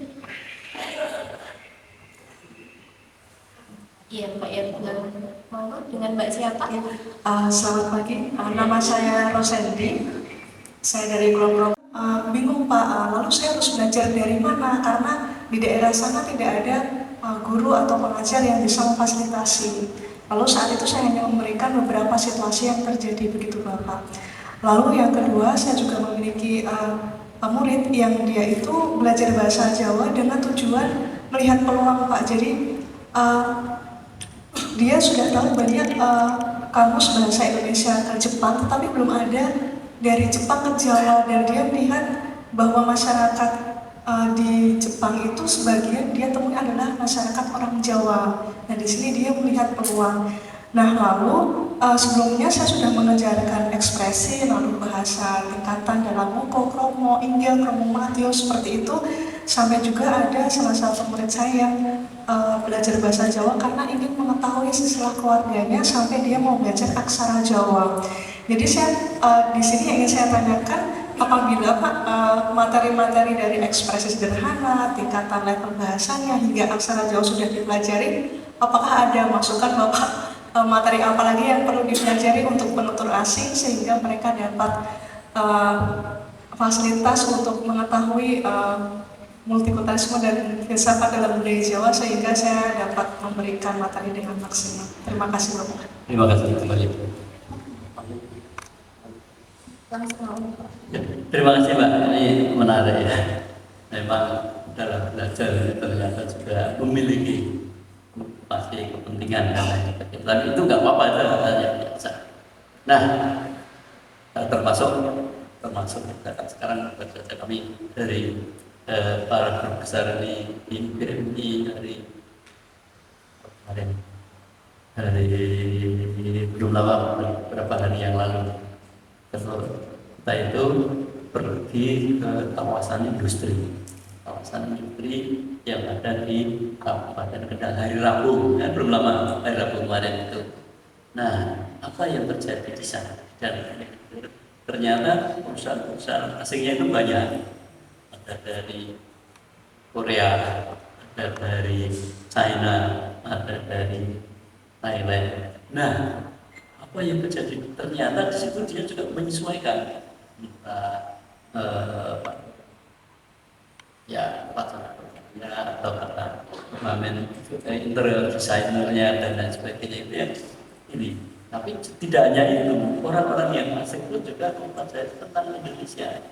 Speaker 1: Iya Pak ya, dengan Mbak siapa?
Speaker 5: Selamat pagi, nama saya Rosendi. Saya dari kelompok. Bingung Pak, lalu saya harus belajar dari mana? Karena di daerah sana tidak ada guru atau pengajar yang bisa memfasilitasi. Lalu saat itu saya hanya memberikan beberapa situasi yang terjadi, begitu Bapak. Lalu yang kedua, saya juga memiliki murid yang dia itu belajar bahasa Jawa dengan tujuan melihat peluang Pak. Jadi dia sudah tahu banyak kamus bahasa Indonesia ke Jepang, tetapi belum ada dari Jepang ke Jawa, dan dia melihat bahwa masyarakat di Jepang itu sebagian dia temui adalah masyarakat orang Jawa. Nah di sini dia melihat peluang. Nah lalu sebelumnya saya sudah mengajarkan ekspresi, lalu bahasa tingkatan dalam moko, kromo, inggil, kromo, matio seperti itu. Sampai juga ada salah satu murid saya yang belajar bahasa Jawa karena ingin mengetahui silsilah keluarganya sampai dia mau belajar aksara Jawa. Jadi saya di sini ingin saya tanyakan, apabila Pak materi-materi dari ekspresi sederhana, tingkatan level bahasanya hingga aksara Jawa sudah dipelajari, apakah ada masukan Bapak materi apa lagi yang perlu dipelajari untuk penutur asing sehingga mereka dapat fasilitas untuk mengetahui multikulturalisme dan filsafat dalam budaya Jawa sehingga saya dapat memberikan materi dengan maksimal. Terima kasih Bapak.
Speaker 3: Terima kasih kembali. Ya, terima kasih Mbak, ini menarik ya. Memang dalam belajar ternyata juga memiliki pasti kepentingan dan lain sebagainya. Tapi itu nggak apa-apa, itu hal yang biasa. Nah, termasuk juga sekarang bekerja kami dari para guru besar di BMI dari belum lama, beberapa hari yang lalu Kita itu pergi ke kawasan industri yang ada di Kabupaten Kendal hari Rabu, belum lama, hari Rabu kemarin itu. Nah, apa yang terjadi di sana? Dan ternyata perusahaan asingnya itu banyak, ada dari Korea, ada dari China, ada dari Thailand. Nah, apa yang terjadi? Ternyata di situ dia juga menyesuaikan ya pacarnya atau kata pemain interior desainernya dan lain sebagainya itu ya ini. Tapi tidak hanya itu, orang-orang yang asing itu juga mempelajari tentang Indonesia,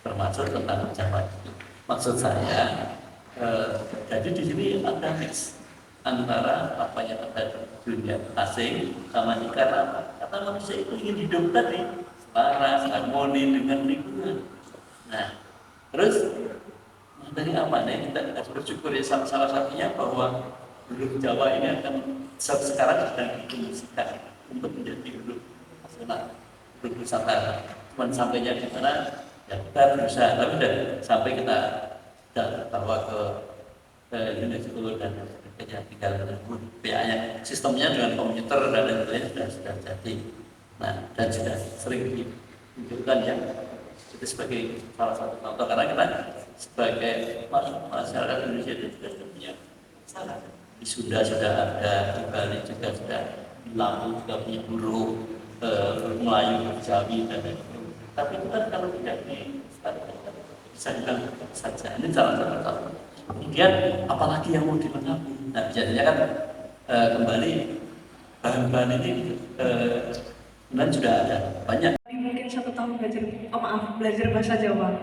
Speaker 3: termasuk tentang Jawa. Maksud saya, jadi di sini ada mix antara apa yang ada di dunia asing sama ini karena manusia itu ingin hidup tadi selaras, harmoni dengan lingkungan. Nah, terus dari apa nih kita harus bersyukur ya salah satunya bahwa huruf Jawa ini akan sekarang sedang dipromosikan untuk menjadi huruf nasional, huruf Nusantara. Cuman sampainya di mana ya kita berusaha, tapi sudah sampai kita bawa ke UNESCO dan sebagainya, tinggal PA-nya sistemnya dengan komputer dan lain-lain sudah jadi. Nah, dan sudah sering ditunjukkan ya itu sebagai salah satu contoh karena kita sebagai masyarakat Indonesia itu juga punya salah. Di Sunda sudah ada, di Bali juga sudah, di Lampung juga punya burung Melayu, Jawi dan lain-lain. Tapi itu kan kalau tidak bisa dilakukan saja. Ini salah satu contoh. Kemudian apalagi yang mau dilengkapi? Nah, biasanya kan kembali bahan-bahan ini dan sudah ada banyak.
Speaker 5: Mungkin 1 tahun belajar bahasa Jawa.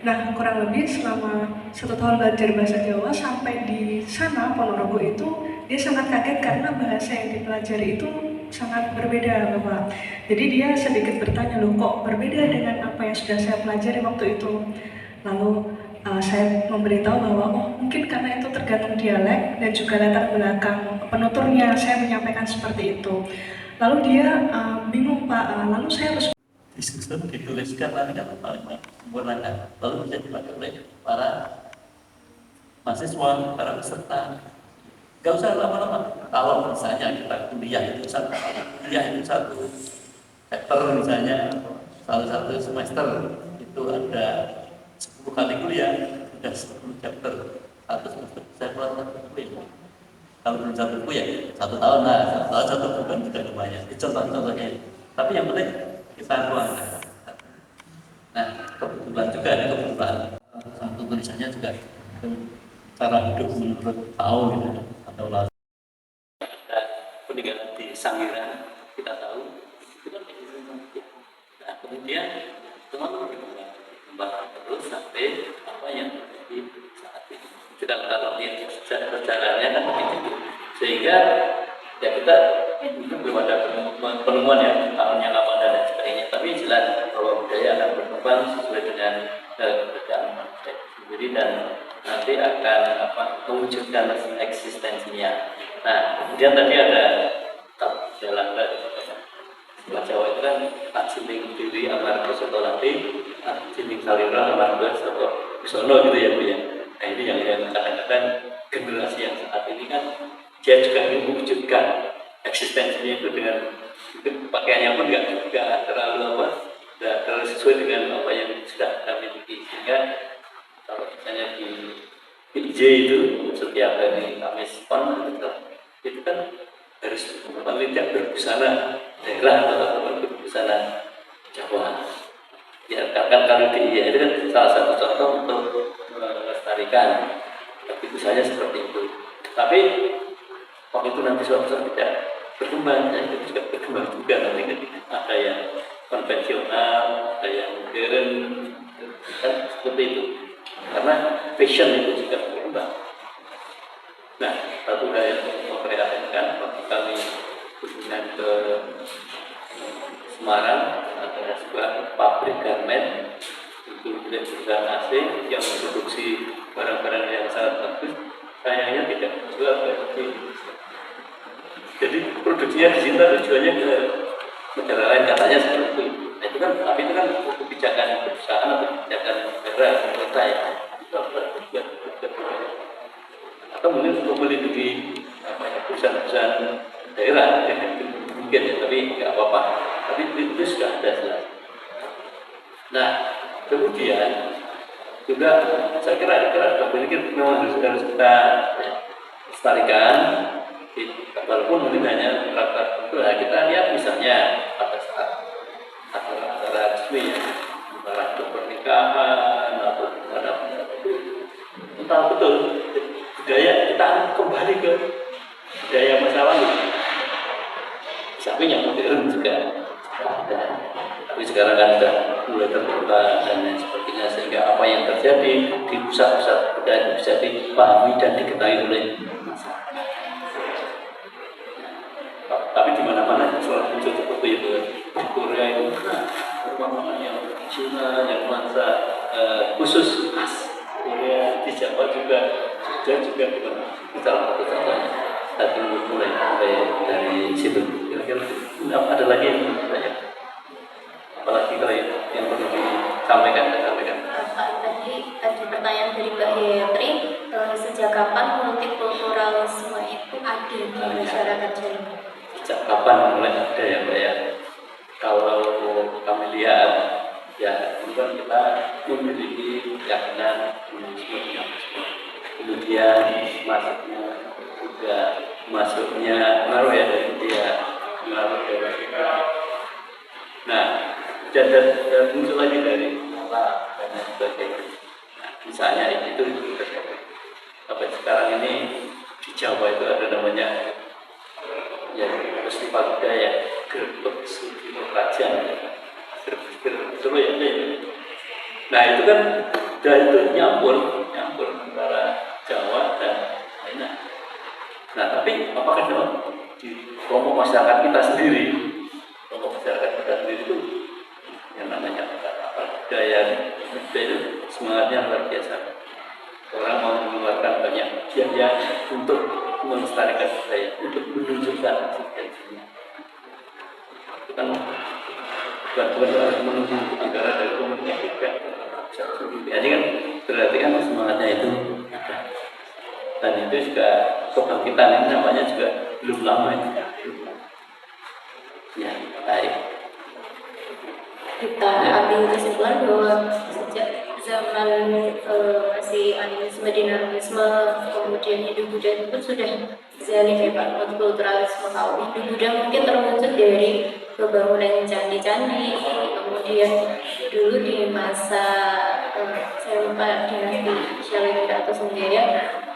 Speaker 5: Nah, kurang lebih selama 1 tahun belajar bahasa Jawa sampai di sana Ponorogo itu dia sangat kaget karena bahasa yang dipelajari itu sangat berbeda, Bapak. Jadi dia sedikit bertanya, loh kok berbeda dengan apa yang sudah saya pelajari waktu itu. Lalu saya memberitahu bahwa mungkin karena itu tergantung dialek dan juga latar belakang penuturnya saya menyampaikan seperti itu. Lalu dia bingung, Pak, lalu saya harus
Speaker 3: Sistem dituliskan nanti kan paling sempurnakan, lalu bisa dipakai oleh para mahasiswa, para peserta. Gak usah lama-lama. Kalau misalnya kita kuliah itu satu chapter misalnya, salah satu semester itu ada 10 kali kuliah, sudah 10 chapter, satu semester bisa keluar 1 kuliah. Kalau belum 1 buku ya 1 tahun lah, 1 buku kan sudah lumayan. Itu contoh-contohnya. Tapi yang penting kita tuangkan. Nah, kebetulan juga ada kebetulan satu tulisannya juga cara hidup menurut tahu gitu atau lalu. Dan peninggalan di Sangiran kita tahu itu kan nah, kemudian teman-teman berkembang terus sampai apa yang terjadi saat ini. Kita kalau lihat perjalanannya kan begitu, sehingga ya kita belum ada penemuan ya tahunnya kapan dan lain sebagainya, tapi jelas bahwa budaya akan berkembang sesuai dengan keberadaan manusia sendiri dan nanti akan mewujudkan eksistensinya. Nah, kemudian tadi ada dalam bahasa Jawa itu kan tak ciling diri amarga soto latih, tak ciling salira amarga soto bisono gitu ya Bu ya. Nah, ini yang kadang-kadang generasi yang saat ini kan dia juga ingin mewujudkan eksistensinya itu dengan pakaiannya pun nggak terlalu nggak terlalu sesuai dengan apa yang sudah kami miliki. Sehingga kalau misalnya di PJ itu setiap hari Kamis Pon itu kan harus paling tidak berbusana daerah atau berbusana Jawa. Ya kan kalau di itu kan salah satu contoh untuk melestarikan. Tapi misalnya seperti itu. Tapi waktu itu nanti suatu saat tidak berkembang, itu juga berkembang juga nanti kan ada yang konvensional, ada yang modern, kan seperti itu. Karena fashion itu juga berkembang. Nah, satu hal yang memprihatinkan waktu kami kunjungan ke Semarang ada sebuah pabrik garment itu milik perusahaan asing yang memproduksi barang-barang yang sangat bagus, sayangnya tidak menjual bagi. Jadi produksinya di sini tujuannya ke negara lain katanya seperti itu. Nah, itu kan, tapi itu kan kebijakan perusahaan atau kebijakan negara pemerintah ya. Itu harus dibuat. Atau mungkin untuk melindungi perusahaan-perusahaan daerah ya, mungkin ya, tapi nggak apa-apa. Tapi itu sudah ada jelas. Nah, kemudian juga saya kira memang harus kita lestarikan, walaupun mungkin hanya beberapa itu. Nah, kita lihat misalnya pada saat acara resmi ya, antara untuk pernikahan atau kita betul budaya kita kembali ke budaya masa lalu. Tapi yang modern juga ada. Tapi sekarang kan sudah mulai terbuka dan lain sebagainya, sehingga apa yang terjadi di pusat-pusat budaya bisa dipahami dan diketahui oleh masyarakat. Tapi di mana-mana selalu muncul seperti itu. Di Korea itu rumah-rumah yang Cina, yang masa khusus khas Korea, di Jawa juga salah satu contohnya. Tadi mulai dari situ. Kira-kira ada lagi yang bertanya? Apalagi kalau yang perlu disampaikan.
Speaker 2: Pak, tadi ada pertanyaan dari Mbak Hetri, sejak kapan multikulturalisme itu ada di masyarakat Jawa?
Speaker 3: Sejak kapan mulai ada ya Mbak ya? Kalau kami lihat ya, ini kan kita memiliki keyakinan kemudian masuknya pengaruh ya dari dia, pengaruh dari kita. Nah, dan muncul lagi dari Allah dan lain sebagainya. Nah, misalnya itu sampai sekarang ini di Jawa itu ada namanya ya festival budaya Grebek Sudiro Kerajaan, Solo ya. Nah itu kan udah itu nyambur antara Jawa dan lainnya. Nah tapi apakah di kelompok masyarakat kita sendiri itu yang namanya budaya itu semangatnya luar biasa. Orang mau mengeluarkan banyak biaya untuk melestarikan budaya, untuk menunjukkan eksistensinya. Itu kan bukan harus menunggu negara dari pemerintah juga. Jadi kan berarti kan semangatnya itu ada. Dan itu juga kebangkitan ini namanya juga belum lama itu. Ya, baik.
Speaker 2: Kita ambil kesimpulan bahwa sejak zaman masih animisme, dinamisme, kemudian Hindu-Buddha itu sudah terjalin ya Pak, multikulturalisme. Kalau Hindu-Buddha mungkin terwujud dari pembangunan candi-candi, kemudian dulu di masa saya lupa dinasti Shalendra atau Sanjaya,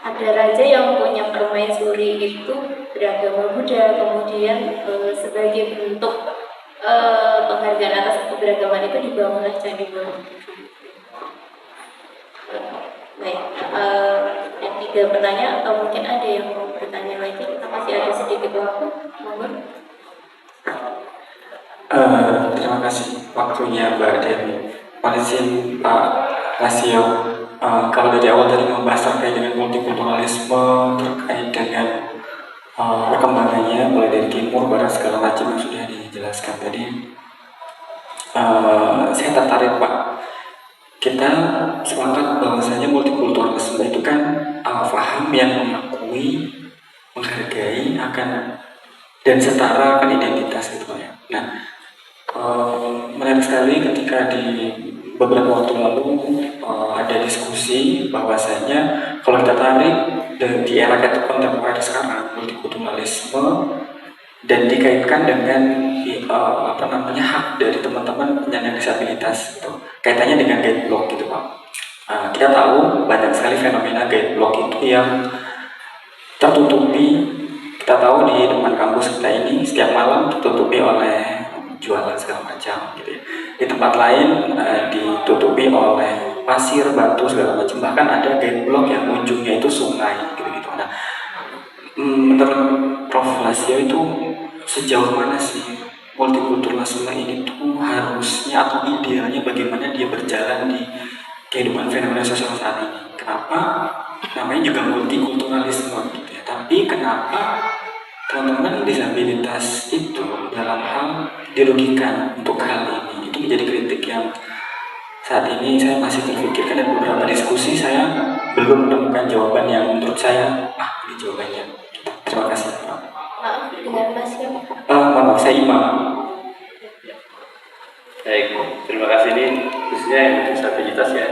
Speaker 2: ada raja yang punya permaisuri itu beragama Buddha, kemudian sebagai bentuk penghargaan atas keberagaman itu dibangunlah Candi Borobudur. Baik, ada 3 pertanyaan atau mungkin ada yang mau bertanya lagi? Kita masih ada sedikit waktu. Mohon.
Speaker 6: Terima kasih waktunya Mbak Dewi. Pak izin Pak Lasio, kalau dari awal tadi membahas terkait dengan multikulturalisme, terkait dengan perkembangannya mulai dari timur, barat segala macam yang sudah dijelaskan tadi, saya tertarik Pak. Kita sepakat bahwasanya multikulturalisme itu kan paham yang mengakui, menghargai akan dan setara akan identitas gitu ya. Nah, menarik sekali ketika di beberapa waktu lalu ada diskusi bahwasanya kalau kita tarik di era kontemporer sekarang, multikulturalisme dan dikaitkan dengan hak dari teman-teman penyandang disabilitas gitu. Kaitannya dengan guide block gitu Pak. Kita tahu banyak sekali fenomena guide block itu yang tertutupi. Kita tahu di depan kampus kita ini setiap malam tertutupi oleh jualan segala macam gitu ya. Di tempat lain ditutupi oleh pasir, batu segala macam. Bahkan ada guide block yang ujungnya itu sungai gitu-gitu. Nah, menurut Prof. Lasio itu sejauh mana sih multikulturalisme ini tuh harusnya atau idealnya bagaimana dia berjalan di kehidupan fenomena sosial saat ini? Kenapa namanya juga multikulturalisme gitu ya? Tapi kenapa teman-teman disabilitas itu dalam hal dirugikan untuk hal ini? Itu menjadi kritik yang saat ini saya masih terpikirkan, dan beberapa diskusi saya belum menemukan jawaban yang menurut saya ini jawabannya. Terima kasih.
Speaker 2: Maaf, dengan Mas siapa?
Speaker 6: Maaf, saya Imam.
Speaker 3: Baik, terima kasih. Ini khususnya yang disabilitas ya.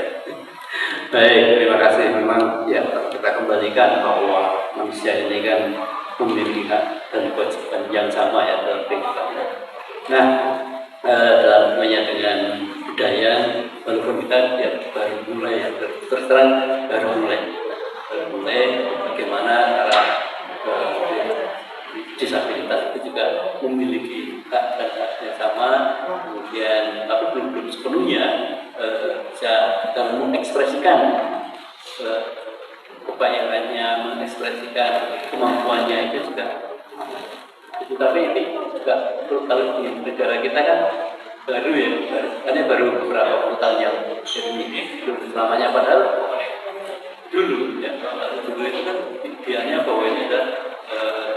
Speaker 3: Baik, terima kasih. Memang ya kita kembalikan bahwa manusia ini kan memiliki hak dan kewajiban yang sama ya dalam kehidupannya. Nah, dalam hubungannya dengan budaya, walaupun kita ya baru mulai ya, terus terang baru mulai bagaimana cara disabilitas itu juga memiliki hak dan hak yang sama, kemudian tapi belum sepenuhnya bisa dalam mengekspresikan kebayakannya, mengekspresikan kemampuannya itu juga. Tapi ini juga kalau di negara kita kan baru ya, baru beberapa puluh tahun yang ini belum selamanya, padahal dulu ya, kalau dulu itu kan idealnya bahwa ini adalah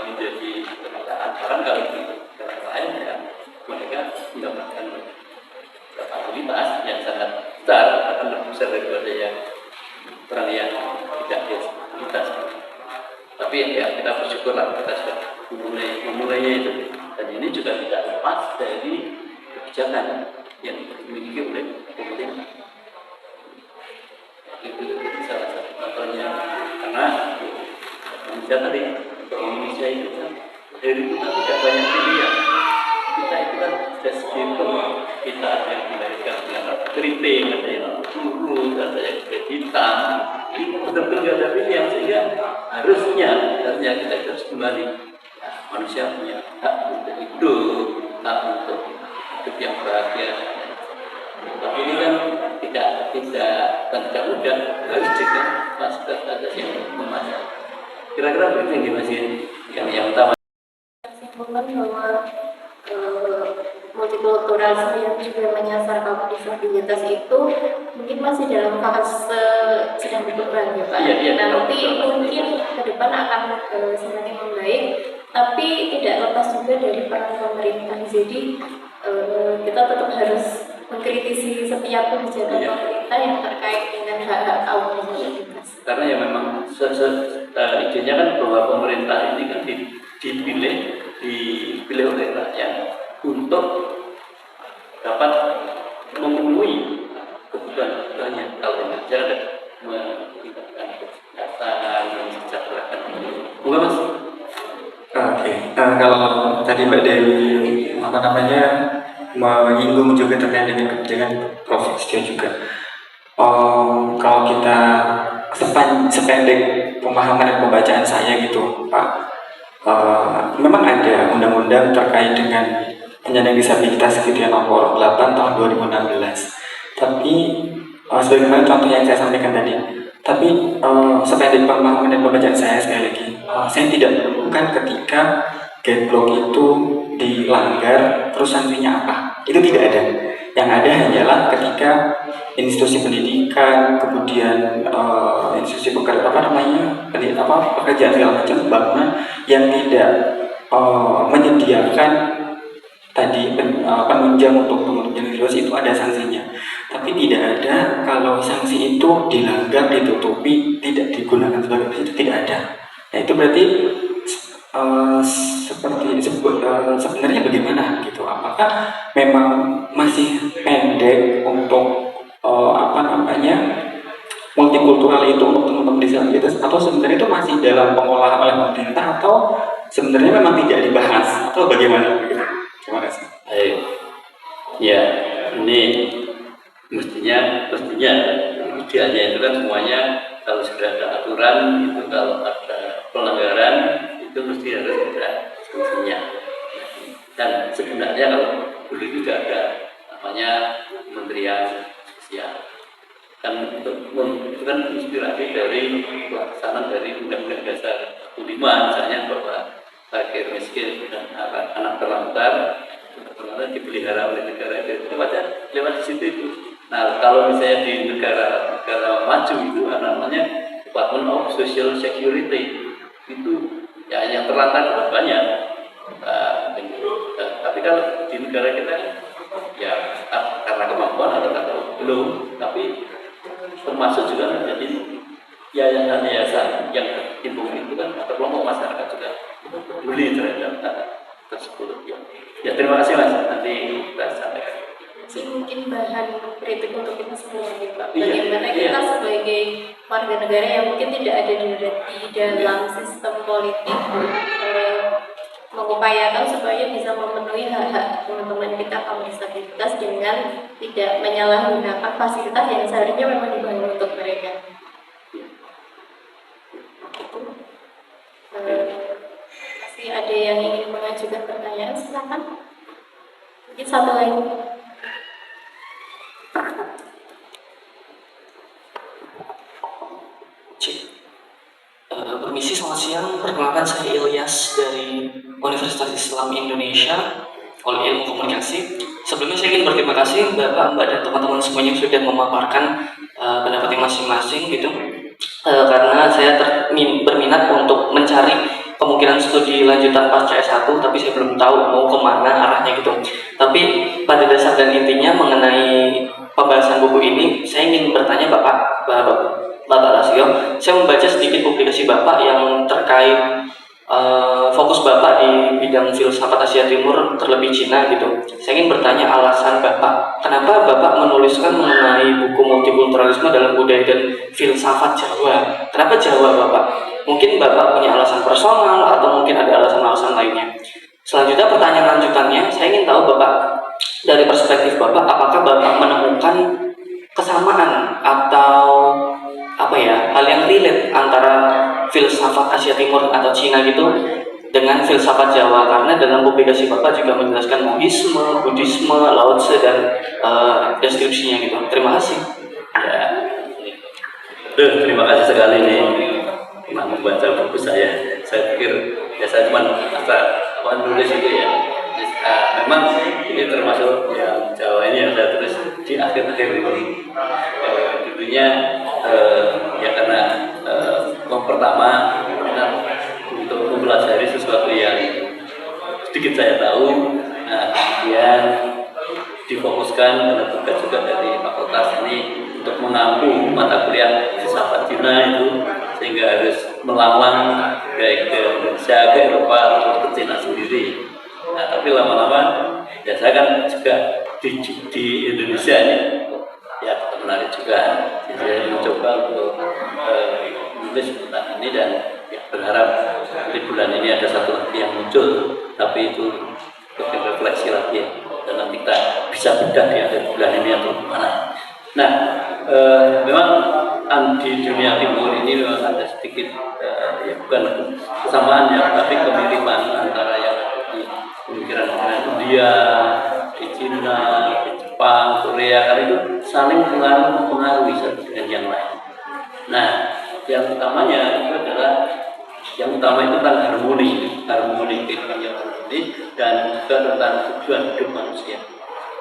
Speaker 3: menjadi kemerdekaan. Bahkan kalau di negara lain ya, mereka mendapatkan fasilitas yang sangat besar, bahkan lebih besar daripada yang orang yang tidak disabilitas. Tapi ya kita bersyukurlah kita sudah memulainya itu, dan ini juga tidak lepas dari kebijakan yang dimiliki oleh pemerintah. Itu salah satu contohnya, karena Indonesia tadi, Indonesia itu kan dari kita tidak banyak pilihan. Kita itu kan sudah segitu, kita ada yang dilahirkan dengan rambut keriting, ada yang rambut lurus, ada yang kulit hitam. Ini betul-betul tidak ada pilihan, sehingga harusnya kita harus kembali. Nah, manusia punya hak untuk hidup, hak untuk hidup yang bahagia. Tapi ini kan tidak mudah, harus juga fasilitas ada yang memadai. Kira-kira begitu Mas yang utama.
Speaker 2: Simpulkan bahwa multikulturalisme yang juga menyasar kaum disabilitas itu mungkin masih dalam fase sedang berkembang ya Pak.
Speaker 3: Iya,
Speaker 2: Nanti mungkin ke depan akan semakin membaik, tapi tidak lepas juga dari peran pemerintah. Jadi kita tetap harus mengkritisi setiap kebijakan pemerintah yang terkait dengan hak-hak kaum disabilitas.
Speaker 3: Karena ya memang idenya kan bahwa pemerintah ini kan dipilih oleh rakyat untuk dapat memenuhi kebutuhan-kebutuhannya. Kalau Indonesia ada meningkatkan kesejahteraan, mensejahterakan. Bukan Mas?
Speaker 6: Oke. Kalau tadi Mbak Dewi menyinggung juga terkait dengan kebijakan Prof. Istio juga. Kalau kita sependek pemahaman dan pembacaan saya gitu Pak, memang ada undang-undang terkait dengan penyandang disabilitas gitu ya, nomor 8 tahun 2016. Tapi sebagaimana contoh yang saya sampaikan tadi, tapi sependek pemahaman dan pembacaan saya sekali lagi, saya tidak menemukan ketika guideline itu dilanggar terus sanksinya apa, itu tidak ada. Yang ada hanyalah ketika institusi pendidikan, kemudian institusi pekerjaan segala macam bangunan yang tidak menyediakan tadi penunjang untuk pengunjung luas, itu ada sanksinya. Tapi tidak ada kalau sanksi itu dilanggar, ditutupi, tidak digunakan sebagai itu tidak ada. Nah itu berarti sebenarnya bagaimana gitu? Apakah memang masih pendek untuk multikultural itu untuk teman-teman disabilitas, atau sebenarnya itu masih dalam pengolahan oleh pemerintah, atau sebenarnya memang tidak dibahas, atau bagaimana begitu? Terima kasih.
Speaker 3: Baik. Ya, ini mestinya idealnya itu kan semuanya kalau sudah ada aturan itu, kalau ada pelanggaran itu mesti harus ada sanksinya. Dan sebenarnya kalau boleh juga ada namanya Kementerian Sosial. Kan itu kan inspirasi dari pelaksanaan dari Undang-Undang Dasar 45, misalnya bahwa fakir miskin dan anak terlantar dipelihara oleh negara itu lewat di situ itu. Nah kalau misalnya di negara maju itu namanya Department of Social Security, itu ya yang terlantar itu banyak. Tapi kan kalau di negara kita ya karena kemampuan atau belum, tapi termasuk juga menjadi yayasan-yayasan yang tertimbun itu kan atau kelompok masyarakat juga peduli terhadap hal tersebut. Ya terima kasih Mas, nanti kita sampaikan.
Speaker 2: Sih mungkin bahan kritik untuk kita semua nih Pak.
Speaker 3: Iya,
Speaker 2: Bagaimana
Speaker 3: iya.
Speaker 2: kita sebagai warga negara yang mungkin tidak ada di dalam sistem politik mengupayakan supaya bisa memenuhi hak-hak teman-teman kita kaum disabilitas dengan tidak menyalahgunakan fasilitas yang seharusnya memang dibangun untuk mereka. Masih ada yang ingin mengajukan pertanyaan, silakan. Mungkin satu lagi.
Speaker 7: Permisi, selamat siang. Perkenalkan, saya Ilyas dari Universitas Islam Indonesia, Oleh Ilmu Komunikasi. Sebelumnya saya ingin berterima kasih Bapak, Mbak, dan teman-teman semuanya yang sudah memaparkan pendapatnya masing-masing gitu. Karena saya berminat untuk mencari kemungkinan studi lanjutan pasca S1, tapi saya belum tahu mau kemana arahnya gitu. Tapi pada dasar dan intinya mengenai pembahasan buku ini, saya ingin bertanya Bapak Rasio, saya membaca sedikit publikasi Bapak yang terkait fokus Bapak di bidang filsafat Asia Timur, terlebih Cina gitu. Saya ingin bertanya alasan Bapak, kenapa Bapak menuliskan mengenai buku multikulturalisme dalam budaya dan filsafat Jawa? Kenapa Jawa Bapak? Mungkin Bapak punya alasan personal atau mungkin ada alasan-alasan lainnya. Selanjutnya pertanyaan lanjutannya, saya ingin tahu Bapak, dari perspektif Bapak, apakah Bapak menemukan kesamaan atau hal yang relate antara filsafat Asia Timur atau Cina gitu dengan filsafat Jawa? Karena dalam publikasi Bapak juga menjelaskan Mohisme, Buddhisme, Lao Tse dan deskripsinya gitu. Terima kasih.
Speaker 3: Ya, terima kasih sekali nih membaca buku saya. Saya pikir ya saya cuma nulis itu ya. Memang ini termasuk yang Jawa ini yang saya tulis di akhir-akhir ini. Dulunya ya karena pertama untuk mempelajari sesuatu yang sedikit saya tahu, kemudian difokuskan pada tugas juga dari fakultas ini untuk mengampu mata kuliah filsafat Cina itu, sehingga harus melawan baik ke Indonesia, ke Eropa atau ke Cina sendiri. Tapi lama-lama ya saya kan juga di Indonesia ini ya menarik juga. Jadi saya mencoba untuk menulis tentang ini dan ya, berharap di bulan ini ada satu lagi yang muncul, tapi itu lebih refleksi lagi ya. Dan nanti kita bisa bedah di akhir bulan ini atau gimana. Nah, memang di dunia timur ini memang ada sedikit ya bukan kesamaan ya, tapi kemiripan antara yang di pemikiran India, di Cina, di Jepang, Korea, karena itu saling mempengaruhi satu dengan yang lain. Nah, yang utamanya itu adalah tentang harmoni kehidupan yang harmoni dan juga tentang tujuan hidup manusia.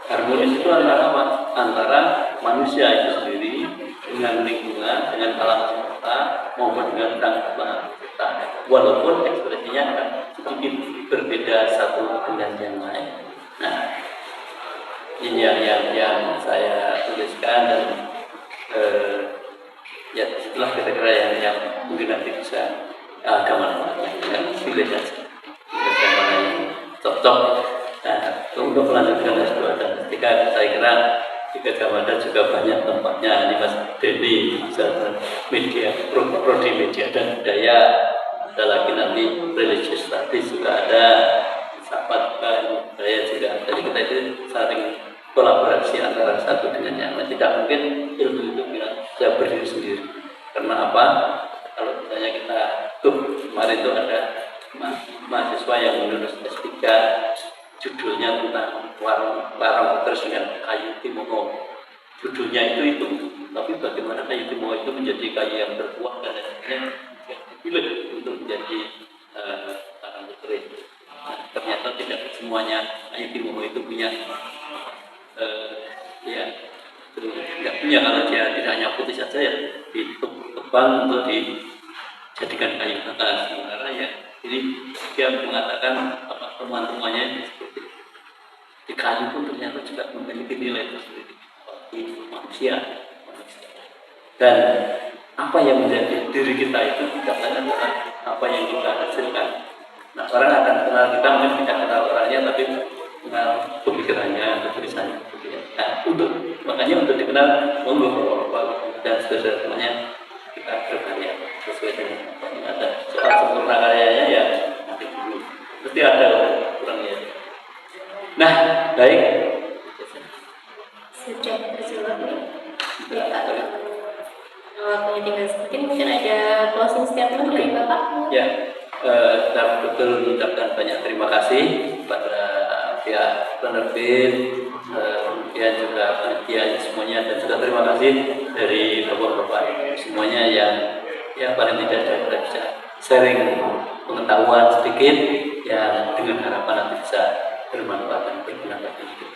Speaker 3: Harmonis itu antara manusia itu sendiri dengan lingkungan, dengan alam semesta maupun dengan tanggapan kita. Walaupun ekspresinya akan sedikit berbeda satu dengan yang lain. Nah, ini yang saya tuliskan dan ya setelah kira-kira yang mungkin nanti bisa manfaatnya dengan pilih saja mana yang cocok. Nah, untuk melanjutkan S2 dan S3 saya kira di Gajah Mada juga banyak tempatnya. Ini Mas Denny media, prodi media dan budaya, ada lagi nanti religious studies juga ada, sahabat budaya juga. Jadi kita itu saling kolaborasi antara satu dengan yang lain. Tidak mungkin ilmu itu bisa berdiri sendiri. Karena apa? Kalau misalnya kita kemarin itu ada mahasiswa yang lulus S3, judulnya tentang warung terus dengan kayu timoho. Judulnya itu, tapi bagaimana kayu timoho itu menjadi kayu yang berkuah dan akhirnya dipilih untuk menjadi barang putri. Nah, ternyata tidak semuanya kayu timoho itu punya ya tidak punya, kalau dia tidak hanya putih saja ya ditebang untuk dijadikan kayu bakar. Sementara ya ini dia mengatakan teman-temannya seperti kayu pun ternyata juga memiliki nilai tersendiri bagi manusia. Dan apa yang menjadi diri kita itu katanya adalah apa yang kita hasilkan. Nah, orang akan kenal kita, mungkin tidak kenal orangnya, tapi kenal pemikirannya atau tulisannya. Nah, makanya untuk dikenal, monggo dan semuanya kita berkarya sesuai dengan apa yang ada. Soal sempurna karyanya ya nanti dulu, pasti ada kurangnya. Nah, baik.
Speaker 2: Sudah terjawab ya waktunya tinggal sedikit, mungkin ada closing statement dari Bapak.
Speaker 3: Ya, kita betul mengucapkan banyak terima kasih kepada pihak penerbit, kemudian juga panitia semuanya, dan juga terima kasih dari bapak-bapak semuanya yang ya paling tidak sudah bisa sharing pengetahuan sedikit yang dengan harapan nanti bisa bermanfaat dan berguna bagi hidup.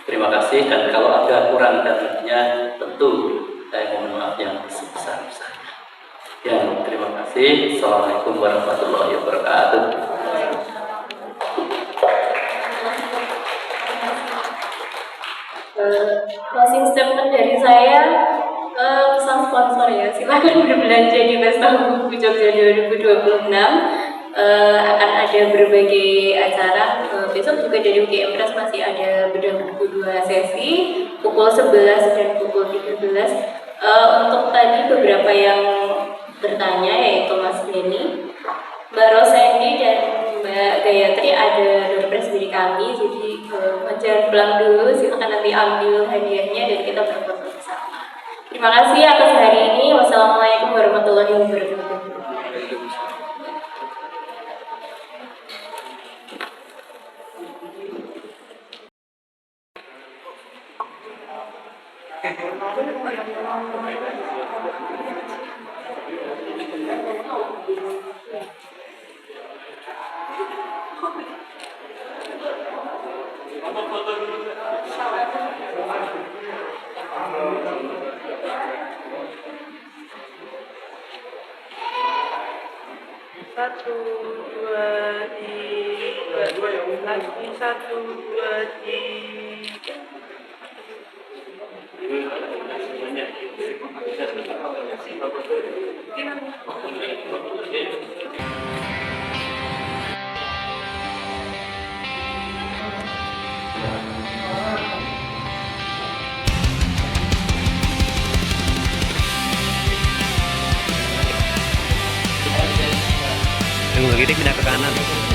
Speaker 3: Terima kasih, dan kalau ada kurang dan lebihnya tentu saya mohon maaf yang sebesar-besarnya. Ya, terima kasih. Assalamualaikum warahmatullahi wabarakatuh.
Speaker 2: Closing statement dari saya, pesan sponsor ya, silakan berbelanja di Pesta Buku Jogja 2026. Akan ada berbagai acara. Besok juga dari UGM Press masih ada bedah buku 2 sesi, pukul 11 dan pukul 13. Untuk tadi beberapa yang bertanya, yaitu Mas Benny, Mbak Rosendi dan Mbak Gayatri ada doorpress dari kami, jadi jangan pulang dulu, silakan nanti ambil hadiahnya dan kita berfoto bersama. Terima kasih atas hari ini. Wassalamualaikum warahmatullahi wabarakatuh.
Speaker 8: Satu, dua, tiga, lagi 1, 2, 3.
Speaker 9: Tunggu, kita pindah ke kanan.